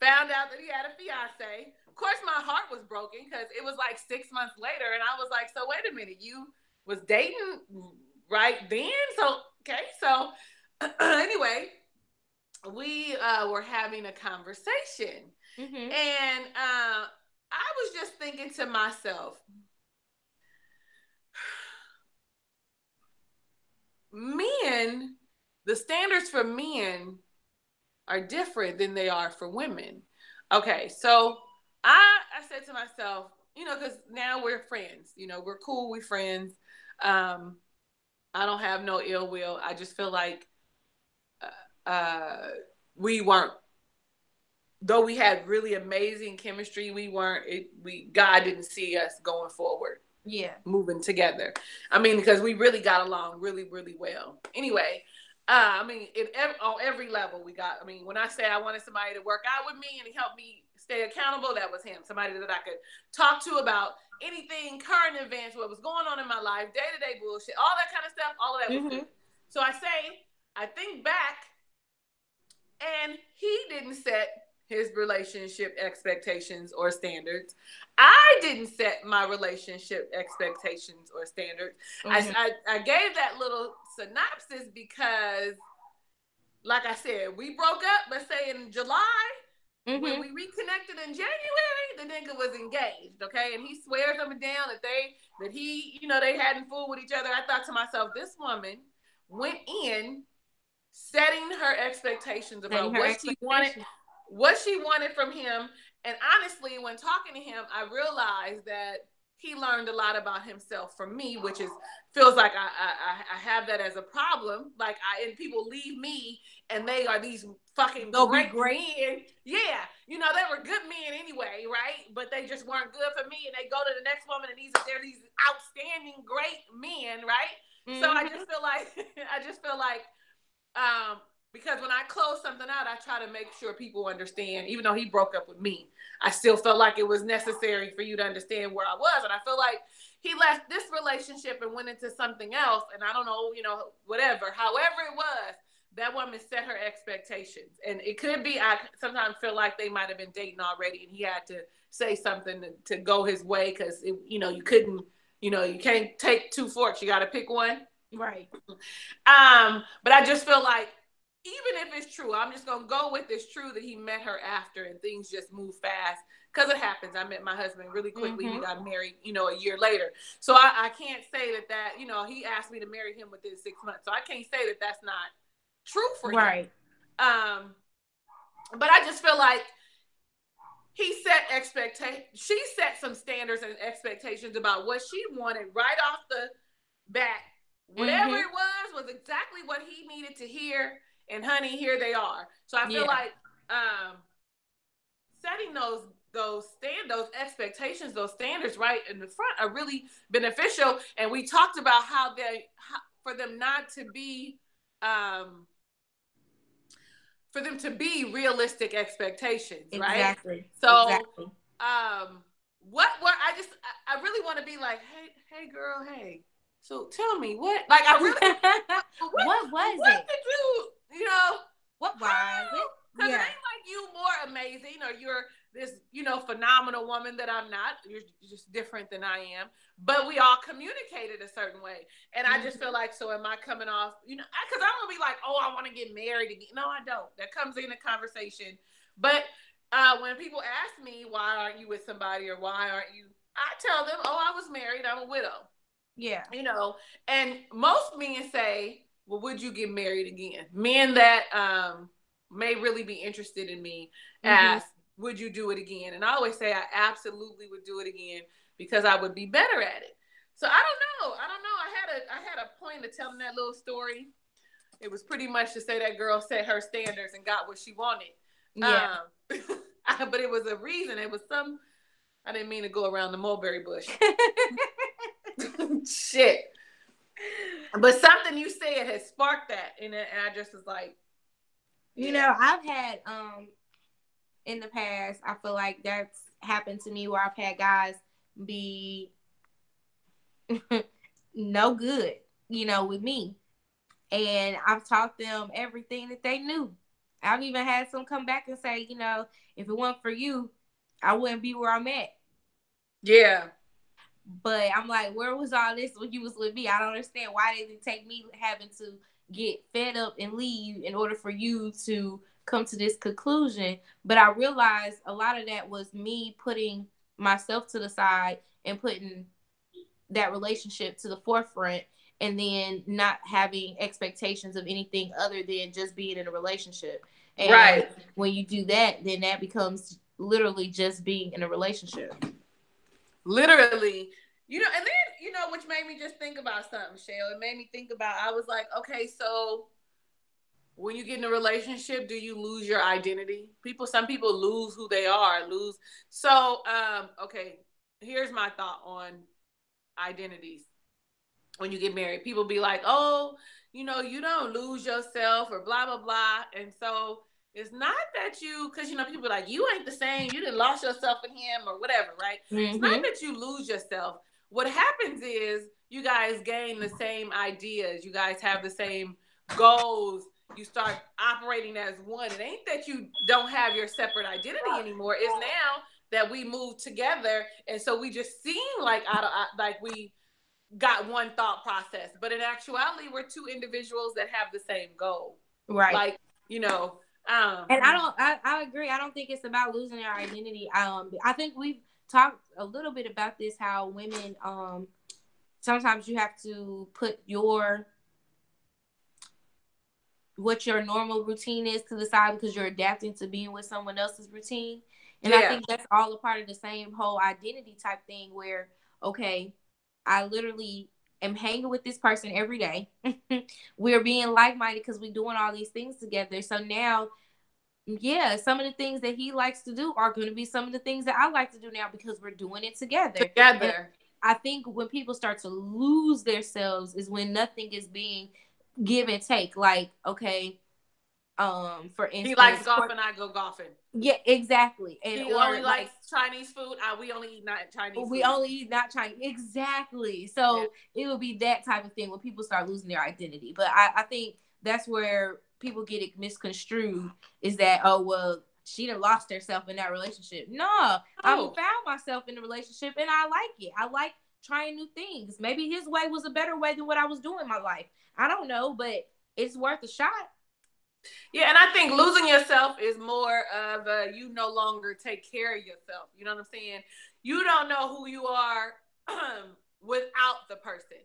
A: Found out that he had a fiance. Of course, my heart was broken because it was like 6 months later, and I was like, so wait a minute, you was dating right then? So okay, so anyway, we were having a conversation,
B: Mhm.
A: and I was just thinking to myself, men, the standards for men are different than they are for women. Okay, so I said to myself, because now we're friends, we're cool, we're friends. Um, I don't have no ill will. I just feel like uh, we weren't, though we had really amazing chemistry, we weren't. God didn't see us going forward,
B: Yeah.
A: moving together. I mean, because we really got along really, really well. Anyway, I mean, on every level we got. I mean, when I say I wanted somebody to work out with me and help me stay accountable, that was him. Somebody that I could talk to about anything, current events, what was going on in my life, day to day bullshit, all that kind of stuff. All of that was
B: Mhm.
A: good. So I think back, and he didn't set his relationship expectations or standards. I didn't set my relationship expectations or standards. I,
B: Mhm.
A: I, I gave that little synopsis because, like I said, we broke up, let's say in July. When
B: Mhm.
A: we reconnected in January, the nigga was engaged, okay? And he swears up and down that they hadn't fooled with each other. I thought to myself, this woman went in setting her expectations
B: Setting
A: about
B: her expectations.
A: what she wanted from him. And honestly, when talking to him, I realized that he learned a lot about himself from me, which is feels like I have that as a problem. Like and people leave me and they are these fucking
B: Go be
A: great
B: great.
A: men. Yeah, you know, they were good men anyway, right? But they just weren't good for me, and they go to the next woman, and they're these outstanding great men, right? So I
B: Mm-hmm.
A: just feel like I just feel like um, because when I close something out, I try to make sure people understand. Even though he broke up with me, I still felt like it was necessary for you to understand where I was. And I feel like he left this relationship and went into something else. And I don't know, you know, whatever. However it was, that woman set her expectations. And it could be, I sometimes feel like they might have been dating already and he had to say something to go his way because, you know, you couldn't, you know, you can't take two forks. You got to pick one.
B: Right.
A: But I just feel like even if it's true, I'm just gonna go with it's true that he met her after and things just move fast because it happens. I met my husband really quickly. He
B: Mm-hmm.
A: got married, you know, a year later. So I can't say that you know he asked me to marry him within 6 months. So I can't say that that's not true for him.
B: Right.
A: Um, but I just feel like she set some standards and expectations about what she wanted right off the bat. Whatever
B: Mm-hmm.
A: it was exactly what he needed to hear. And honey, here they are. So I feel
B: Yeah.
A: like setting those expectations, those standards right in the front are really beneficial. And we talked about for them not to be um, for them to be realistic expectations, right?
B: Exactly.
A: So,
B: Exactly.
A: what I really want to be like, hey, girl, hey. So tell me what, like, I really
B: What was
A: what
B: it?
A: did you know,
B: What was
A: how?
B: it?
A: Because it
B: Yeah.
A: ain't like you more amazing or you're this, you know, phenomenal woman that I'm not. You're just different than I am. But we all communicated a certain way. And I just
B: Mm-hmm.
A: feel like, so am I coming off, you know, because I'm going to be like, oh, I want to get married again. No, I don't. That comes in a conversation. But when people ask me, why aren't you with somebody or why aren't you, I tell them, oh, I was married. I'm a widow.
B: Yeah.
A: You know, and most men say, well, would you get married again? Men that may really be interested in me
B: Mm-hmm.
A: ask, would you do it again? And I always say I absolutely would do it again because I would be better at it. So I don't know. I don't know. I had a point of telling that little story. It was pretty much to say that girl set her standards and got what she wanted.
B: Yeah.
A: But it was a reason. It was some. I didn't mean to go around the mulberry bush. Shit. But something you said has sparked that, and I just was like,
B: You
A: yeah,
B: know, I've had in the past, I feel like that's happened to me where I've had guys be no good, you know, with me. And I've taught them everything that they knew. I've even had some come back and say, you know, if it weren't for you, I wouldn't be where I'm at.
A: yeah,
B: But I'm like, where was all this when you was with me? I don't understand. Why did it take me having to get fed up and leave in order for you to come to this conclusion? But I realized a lot of that was me putting myself to the side and putting that relationship to the forefront and then not having expectations of anything other than just being in a relationship. And
A: right,
B: when you do that, then that becomes literally just being in a relationship.
A: literally, you know. And then you know, which made me just think about something, Shale. It made me think about. I was like, okay, so when you get in a relationship, do you lose your identity? Some people lose who they are, lose. So, okay, here's my thought on identities. When you get married, people be like, oh, you know, you don't lose yourself or blah, blah, blah. And so it's not that because, you know, people are like, you ain't the same. You didn't lost yourself in him or whatever, right? It's not
B: Mm-hmm.
A: that you lose yourself. What happens is you guys gain the same ideas. You guys have the same goals. You start operating as one. It ain't that you don't have your separate identity anymore. It's now that we move together. And so we just seem like like we got one thought process, but in actuality, we're two individuals that have the same goal.
B: Right.
A: Like, you know,
B: And I agree. I don't think it's about losing our identity. I think we've talked a little bit about this, how women, sometimes you have to put your what your normal routine is to the side because you're adapting to being with someone else's routine. And I
A: Yeah.
B: think that's all a part of the same whole identity type thing where, okay, I literally am hanging with this person every day. We're being like minded because we're doing all these things together. So now, yeah, some of the things that he likes to do are going to be some of the things that I like to do now because we're doing it together. And
A: Together.
B: I think when people start to lose themselves is when nothing is being give and take. Like, okay, for
A: He likes
B: instance,
A: golfing, I go golfing.
B: yeah, exactly. And
A: He
B: or
A: only likes
B: like
A: Chinese food. We only eat not Chinese
B: we
A: food.
B: only eat not Chinese. Exactly.
A: Yeah.
B: So it would be that type of thing when people start losing their identity. But I think that's where people get it misconstrued is that, oh, well, she done lost herself in that relationship. No, I'm
A: Oh.
B: found myself in the relationship and I like it. I like trying new things. Maybe his way was a better way than what I was doing in my life. I don't know, but it's worth a shot.
A: Yeah, and I think losing yourself is more of you no longer take care of yourself. You know what I'm saying? You don't know who you are without the person.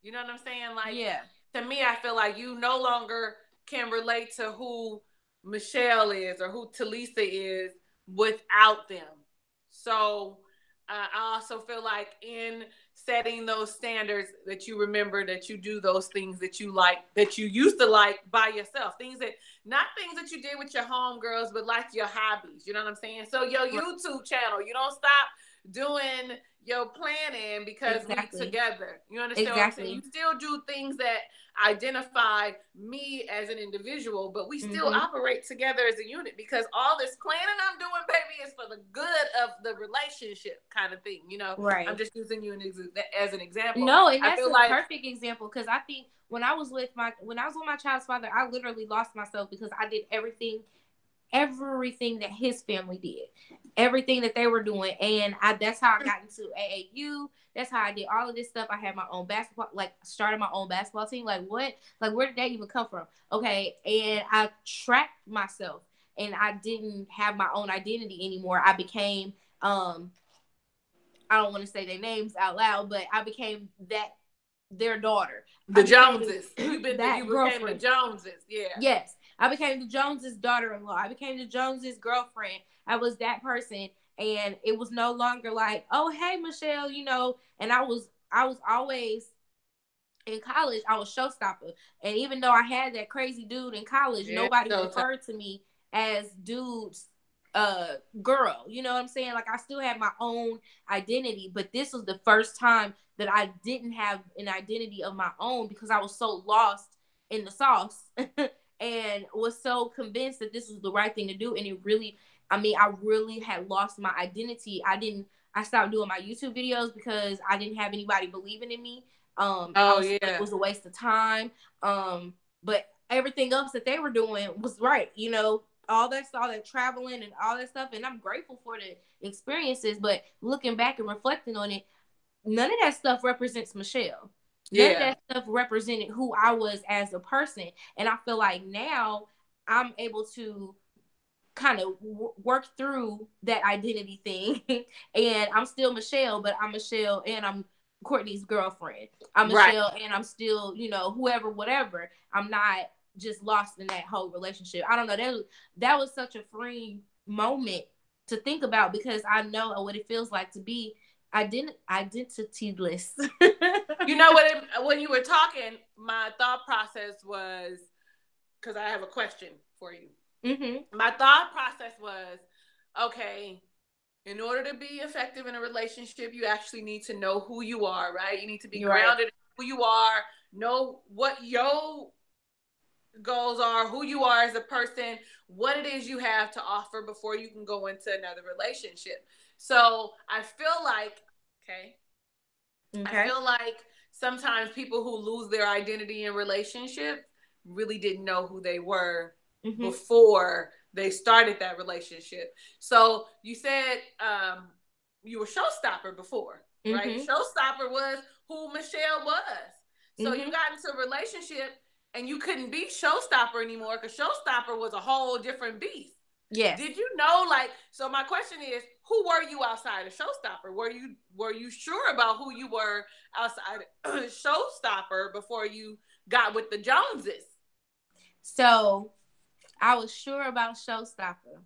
A: You know what I'm saying? Like,
B: Yeah.
A: to me, I feel like you no longer can relate to who Michelle is or who Talisa is without them. So I also feel like in setting those standards that you remember that you do those things that you like, that you used to like by yourself. Things that, not things that you did with your homegirls, but like your hobbies. You know what I'm saying? So your
B: Right.
A: YouTube channel, you don't stop doing your planning because we
B: Exactly.
A: together. You understand what I'm saying? You
B: Exactly.
A: still do things that identify me as an individual, but we still
B: Mm-hmm.
A: operate together as a unit because all this planning I'm doing, baby, is for the good of the relationship kind of thing. I'm
B: Right.
A: just using you as an example.
B: No, and
A: I
B: that's
A: feel
B: a
A: like,
B: perfect example because I think when I was with my child's father, I literally lost myself because I did everything that his family did, everything that they were doing, and that's how I got into AAU. That's how I did all of this stuff. I had my own basketball, like started my own basketball team. Like what? Like where did that even come from? Okay, and I tracked myself, and I didn't have my own identity anymore. I became I don't want to say their names out loud, but I became that their daughter. I
A: the
B: became
A: Joneses. You
B: that
A: became the
B: girlfriend.
A: Joneses. Yeah.
B: Yes, I became the Joneses' daughter-in-law. I became the Joneses' girlfriend. I was that person, and it was no longer like, oh hey Michelle, And I was always in college, I was showstopper. And even though I had that crazy dude in college,
A: Yeah.
B: nobody
A: So
B: referred to me as dude's girl. You know what I'm saying? Like I still had my own identity, but this was the first time that I didn't have an identity of my own because I was so lost in the sauce and was so convinced that this was the right thing to do. And it really, I mean, I really had lost my identity. I stopped doing my YouTube videos because I didn't have anybody believing in me. I
A: oh
B: was like, it
A: yeah.
B: was a waste of time. But everything else that they were doing was right. All that traveling and all that stuff. And I'm grateful for the experiences. But looking back and reflecting on it, none of that stuff represents Michelle. None of
A: Yeah.
B: that stuff represented who I was as a person. And I feel like now I'm able to kind of work through that identity thing. And I'm still Michelle, but I'm Michelle and I'm Courtney's girlfriend. I'm
A: Right.
B: Michelle and I'm still, whoever, whatever. I'm not just lost in that whole relationship. I don't know. That was such a freeing moment to think about because I know what it feels like to be identityless.
A: You know what? When you were talking, my thought process was, because I have a question for you.
B: Mm-hmm.
A: My thought process was, okay, in order to be effective in a relationship, you actually need to know who you are, right? You need to be
B: You're right.
A: grounded in who you are, know what your goals are, who you are as a person, what it is you have to offer before you can go into another relationship. So I feel like, okay, I
B: Okay.
A: feel like sometimes people who lose their identity in relationships really didn't know who they were
B: Mm-hmm.
A: before they started that relationship. So you said you were showstopper before, right?
B: Mm-hmm.
A: Showstopper was who Michelle was. So you
B: Mm-hmm.
A: got into a relationship and you couldn't be showstopper anymore because showstopper was a whole different beast.
B: Yes.
A: Did you know, like, so my question is, who were you outside of Showstopper? Were you sure about who you were outside of Showstopper before you got with the Joneses?
B: So I was sure about Showstopper,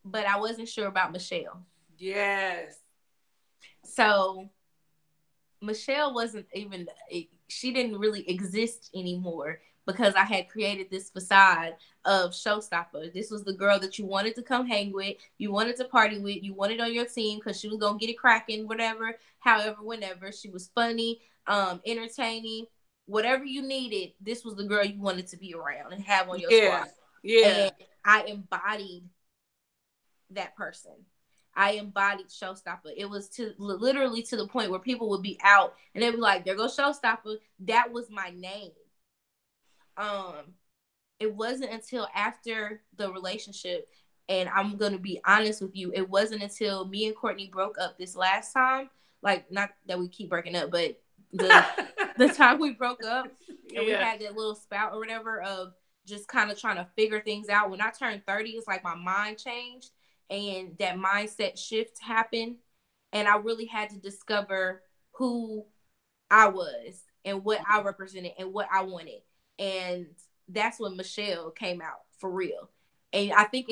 B: but I wasn't sure about Michelle.
A: Yes.
B: So Michelle wasn't even, she didn't really exist anymore because I had created this facade of Showstopper. This was the girl that you wanted to come hang with, you wanted to party with, you wanted on your team because she was gonna get it cracking, whatever, however, whenever. She was funny, entertaining, whatever you needed. This was the girl you wanted to be around and have on your
A: Yeah.
B: squad.
A: Yeah.
B: And I embodied that person. I embodied Showstopper. It was to literally to the point where people would be out and they'd be like, "There goes Showstopper." That was my name. Um, it wasn't until after the relationship, and I'm gonna be honest with you, it wasn't until me and Courtney broke up this last time. Like, not that we keep breaking up, but the the time we broke up and we
A: Yeah.
B: had that little spout or whatever of just kind of trying to figure things out. When I turned 30, it's like my mind changed and that mindset shift happened. And I really had to discover who I was and what I represented and what I wanted. And that's when Michelle came out for real. And I think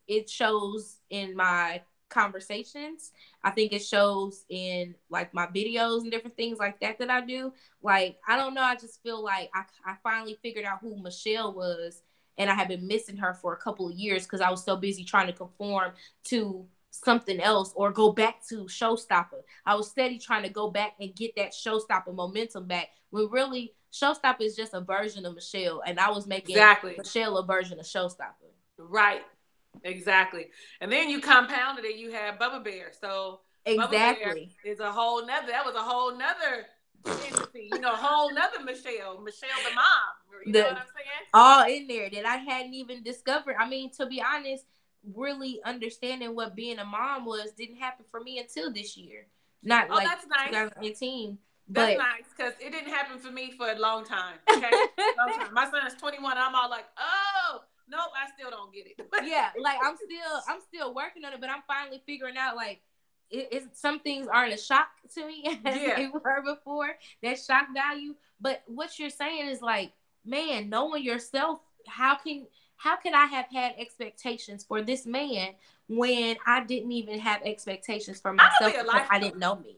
B: it shows in my conversations. I think it shows in like my videos and different things like that I do. Like, I don't know, I just feel like I finally figured out who Michelle was, and I have been missing her for a couple of years because I was so busy trying to conform to something else or go back to Showstopper. I was steady trying to go back and get that Showstopper momentum back when really Showstopper is just a version of Michelle, and I was making
A: Exactly.
B: Michelle a version of Showstopper.
A: Right. Exactly. And then you compounded it, you had Bubba Bear. So Bubba Bear
B: Exactly.
A: is a whole nother, that was a whole nother entity, you know, a whole nother Michelle. Michelle the mom. You know what
B: The
A: I'm saying?
B: all in there that I hadn't even discovered. I mean, to be honest, really understanding what being a mom was didn't happen for me until this year. Not
A: Oh,
B: like
A: that's nice.
B: 2018,
A: That's
B: but
A: nice because it didn't happen for me for a long time. Okay, long time. My son is 21. I'm all like, oh, nope, I still don't get it.
B: yeah, like I'm still working on it, but I'm finally figuring out like some things aren't a shock to me as
A: Yeah.
B: they were before. That shock value, but what you're saying is like, man, knowing yourself. How can I have had expectations for this man when I didn't even have expectations for
A: I'm gonna
B: myself
A: be a
B: because
A: life
B: I
A: coach.
B: didn't know me?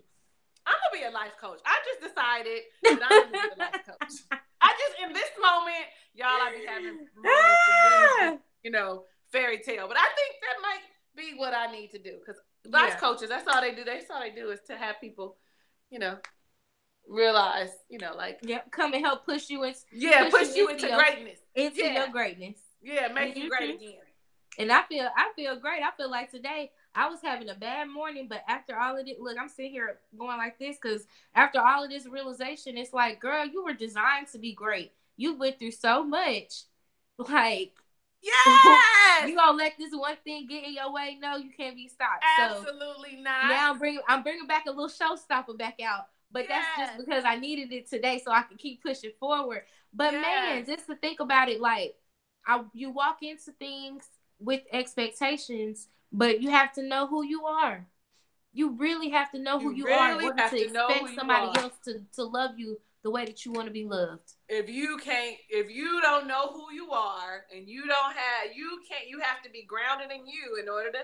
A: I'm gonna be a life coach. I just decided that I'm gonna be a life coach. I just in this moment, y'all, I be having moments of whimsy, you know, fairy tale. But I think that might be what I need to do because life
B: Yeah.
A: coaches, that's all they do. That's all they do is to have people, you know, realize, you know, like
B: Yep. Come and help push you in,
A: yeah,
B: push you
A: push you
B: into
A: into
B: your
A: greatness. Yeah,
B: greatness.
A: yeah, make you great
B: Hmm.
A: again.
B: And I feel great. I feel like today I was having a bad morning, but after all of it, look, I'm sitting here going like this because after all of this realization, it's like, girl, you were designed to be great. You went through so much. Like,
A: Yes,
B: you gonna let this one thing get in your way? No, you can't be stopped. So
A: absolutely not.
B: now I'm bringing back a little showstopper back out. But that's just
A: Yes,
B: because I needed it today so I can keep pushing forward. But man,
A: yes.
B: just to think about it, like you walk into things with expectations, but you have to know who you are. You really have to know who
A: You
B: you are in
A: really
B: order
A: have
B: to
A: to know who
B: expect
A: you
B: somebody
A: are.
B: else to love you the way that you want to be loved.
A: If you don't know who you are and you have to be grounded in you in order to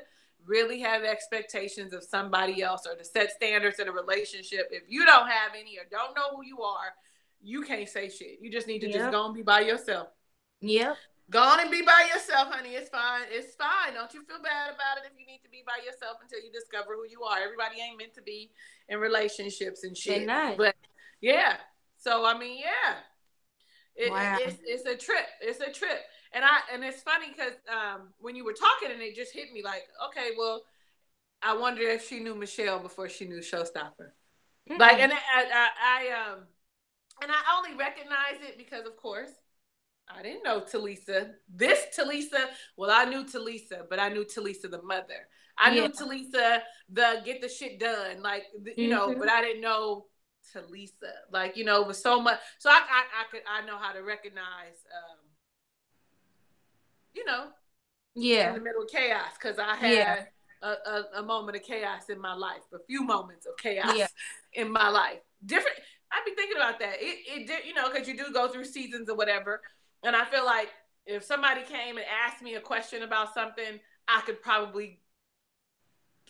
A: really have expectations of somebody else or to set standards in a relationship. If you don't have any or don't know who you are, you can't say shit. You just need to just
B: Yep.
A: go and be by yourself.
B: Yep.
A: Go on and be by yourself, honey. It's fine. It's fine. Don't you feel bad about it if you need to be by yourself until you discover who you are. Everybody ain't meant to be in relationships and
B: They're
A: shit.
B: not.
A: But yeah. So I mean, yeah.
B: Wow.
A: It's a trip. It's a trip. And it's funny because when you were talking and it just hit me like, okay, well, I wonder if she knew Michelle before she knew Showstopper. Like,
B: Mm-mm.
A: and I only recognize it because, of course, I didn't know Talisa. This Talisa, well, I knew Talisa, but I knew Talisa the mother. I
B: Yeah.
A: knew Talisa the get the shit done, like you know,
B: Mm-hmm.
A: but I didn't know Talisa. Like you know, it was so much. So I know how to recognize, you know, in
B: Yeah.
A: the middle of chaos because I
B: Yeah.
A: had a moment of chaos in my life, a few moments of
B: Yeah.
A: chaos in my life. Different. I'd be thinking about that. It did, you know, because you do go through seasons or whatever. And I feel like if somebody came and asked me a question about something, I could probably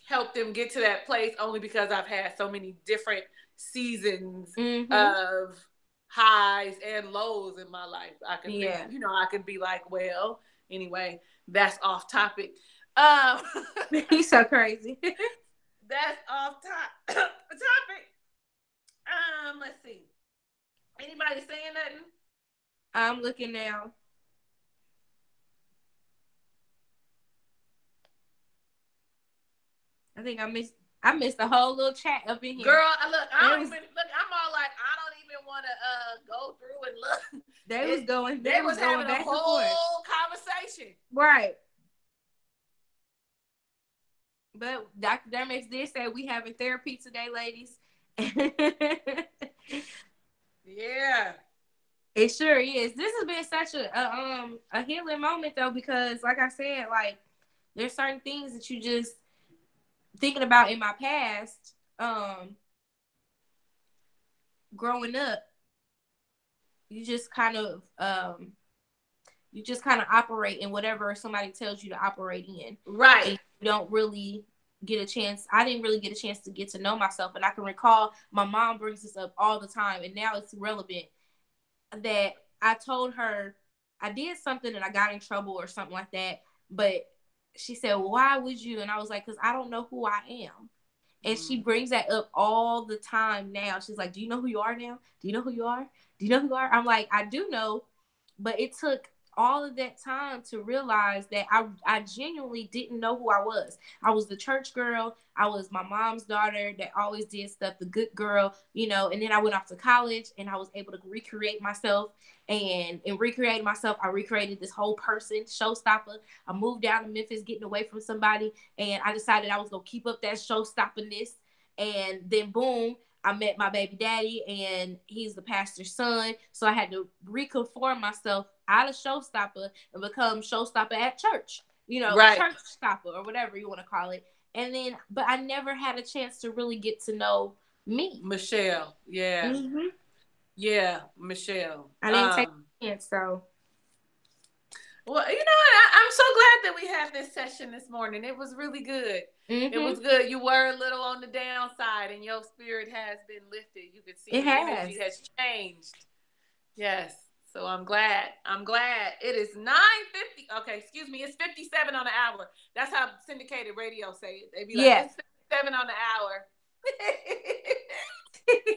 A: help them get to that place only because I've had so many different seasons
B: Mm-hmm.
A: of highs and lows in my life. I could figure,
B: Yeah.
A: I could be like, well, anyway, that's off topic. Um,
B: He's so crazy.
A: that's off topic. Let's see. Anybody saying nothing?
B: I'm looking now. I think I missed the whole little chat up in
A: Girl,
B: here.
A: I
B: They
A: don't
B: was
A: even look. I'm all like, I don't even want to go through and look.
B: they
A: They
B: was
A: was
B: going
A: having a
B: back and forth.
A: whole conversation.
B: Right. But Dr. Dermix did say we having therapy today, ladies.
A: Yeah.
B: It sure is. This has been such a healing moment though, because like I said, like there's certain things that you just thinking about in my past, growing up, you just kind of operate in whatever somebody tells you to operate in.
A: Right.
B: And you don't really get a chance. I didn't really get a chance to get to know myself. And I can recall my mom brings this up all the time, and now it's relevant that I told her I did something and I got in trouble or something like that. But she said, well, why would you? And I was like, because I don't know who I am. And she brings that up all the time now. She's like, do you know who you are now? Do you know who you are? Do you know who you are? I'm like, I do know, but it took all of that time to realize that I genuinely didn't know who I was. I was the church girl. I was my mom's daughter that always did stuff, the good girl, and then I went off to college and I was able to recreate myself. And in recreating myself, I recreated this whole person, showstopper. I moved down to Memphis, getting away from somebody, and I decided I was going to keep up that showstopperness. And then, boom, I met my baby daddy, and he's the pastor's son. So I had to reconform myself out of showstopper and become showstopper at church,
A: Right.
B: church stopper or whatever you want to call it. And then, but I never had a chance to really get to know me.
A: Michelle. Yeah.
B: Mm-hmm.
A: Yeah, Michelle.
B: I didn't take a chance, so.
A: Well, you know what? I'm so glad that we had this session this morning. It was really good. It
B: Mm-hmm.
A: was good. You were a little on the downside, and your spirit has been lifted. You could see
B: It
A: the
B: has.
A: energy has changed. Yes. So I'm glad. I'm glad. It is 9:50. Okay, excuse me. It's 57 on the hour. That's how syndicated radio say it. They be like,
B: Yeah.
A: it's 57 on the hour.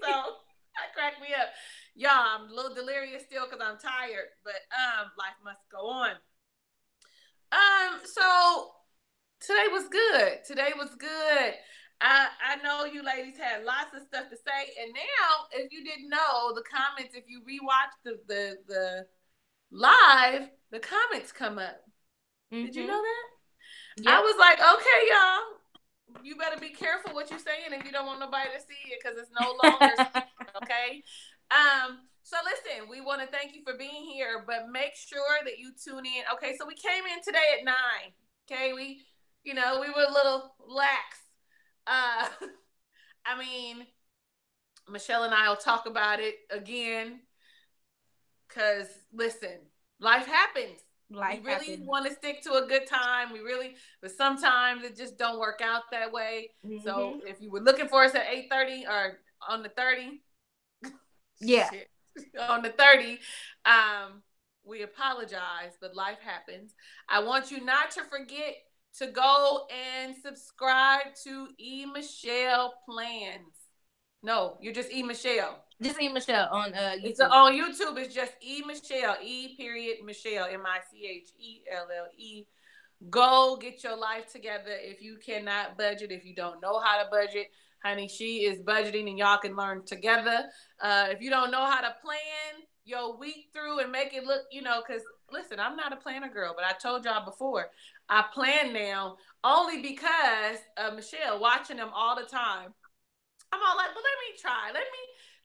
A: So that cracked me up. Y'all, I'm a little delirious still because I'm tired, but life must go on. So today was good. Today was good. I know you ladies had lots of stuff to say, and now if you didn't know the comments, if you rewatch the live, the comments come up. Did you
B: Mm-hmm.
A: know that? I
B: Yep.
A: was like, okay, y'all, you better be careful what you're saying if you don't want nobody to see it because it's no longer okay. So listen, we want to thank you for being here, but make sure that you tune in. Okay, so we came in today at 9. Okay, we were a little lax. Uh, I mean, Michelle and I will talk about it again because listen, life happens. We
B: Life
A: really
B: happened.
A: want to stick to a good time. But sometimes it just don't work out that way. So
B: Mm-hmm.
A: if you were looking for us at 8:30 or on the 30,
B: Yeah.
A: shit, on the 30, um, we apologize, but life happens. I want you not to forget to go and subscribe to E Michelle Plans. No, you're just E Michelle.
B: Just see Michelle on
A: It's
B: YouTube.
A: on YouTube. It's just E Michelle. E period Michelle. Michelle. Go get your life together. If you cannot budget, if you don't know how to budget, honey, she is budgeting, and y'all can learn together. If you don't know how to plan your week through and make it look, because listen, I'm not a planner girl, but I told y'all before, I plan now only because of Michelle watching them all the time. I'm all like, but let me try.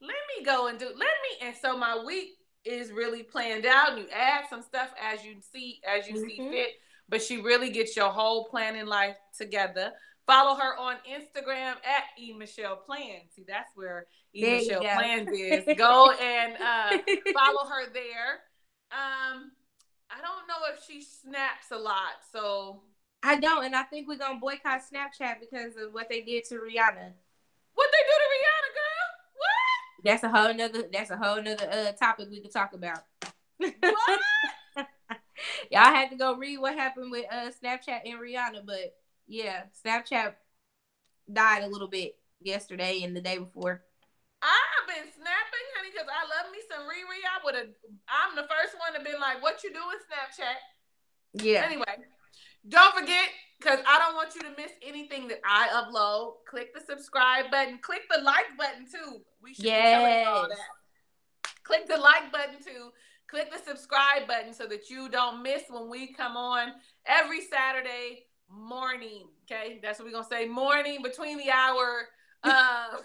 A: Let me go and do. Let me. And so my week is really planned out. And you add some stuff as you see
B: Mm-hmm.
A: fit. But she really gets your whole planning life together. Follow her on Instagram at E Michelle Plans. See, that's where E
B: There you
A: Michelle
B: go.
A: Plans is. Go and follow her there. I don't know if she snaps a lot, so
B: I don't, and I think we're gonna boycott Snapchat because of what they did to Rihanna.
A: what they do to Rihanna, girl? What?
B: That's a whole nother. That's a whole nother topic we could talk about.
A: What?
B: Y'all had to go read what happened with Snapchat and Rihanna, but yeah, Snapchat died a little bit yesterday and the day before.
A: I've been snapping, honey, because I love me some Riri. I'm the first one to be like, "What you doing, Snapchat?"
B: Yeah.
A: Anyway, don't forget, because I don't want you to miss anything that I upload. Click the subscribe button. Click the like button too. We should be telling y'all
B: Yes.
A: that. Click the like button too. Click the subscribe button so that you don't miss when we come on every Saturday morning. Okay, that's what we're gonna say. Morning between the hour of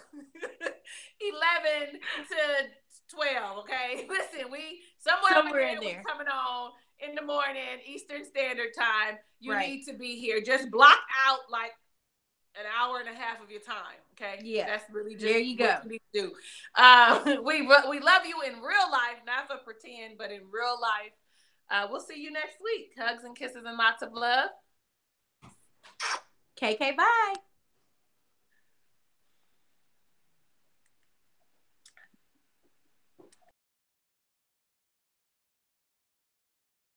A: 11 to 12. Okay, listen, we somewhere in
B: Somewhere in
A: there we
B: there.
A: coming on in the morning Eastern Standard Time. You
B: Right.
A: need to be here. Just block out like an hour and a half of your time. Okay,
B: Yeah.
A: that's really just
B: There you
A: what
B: go.
A: you need to do. We love you in real life, not for pretend, but in real life. We'll see you next week. Hugs and kisses and lots of love.
B: KK, bye.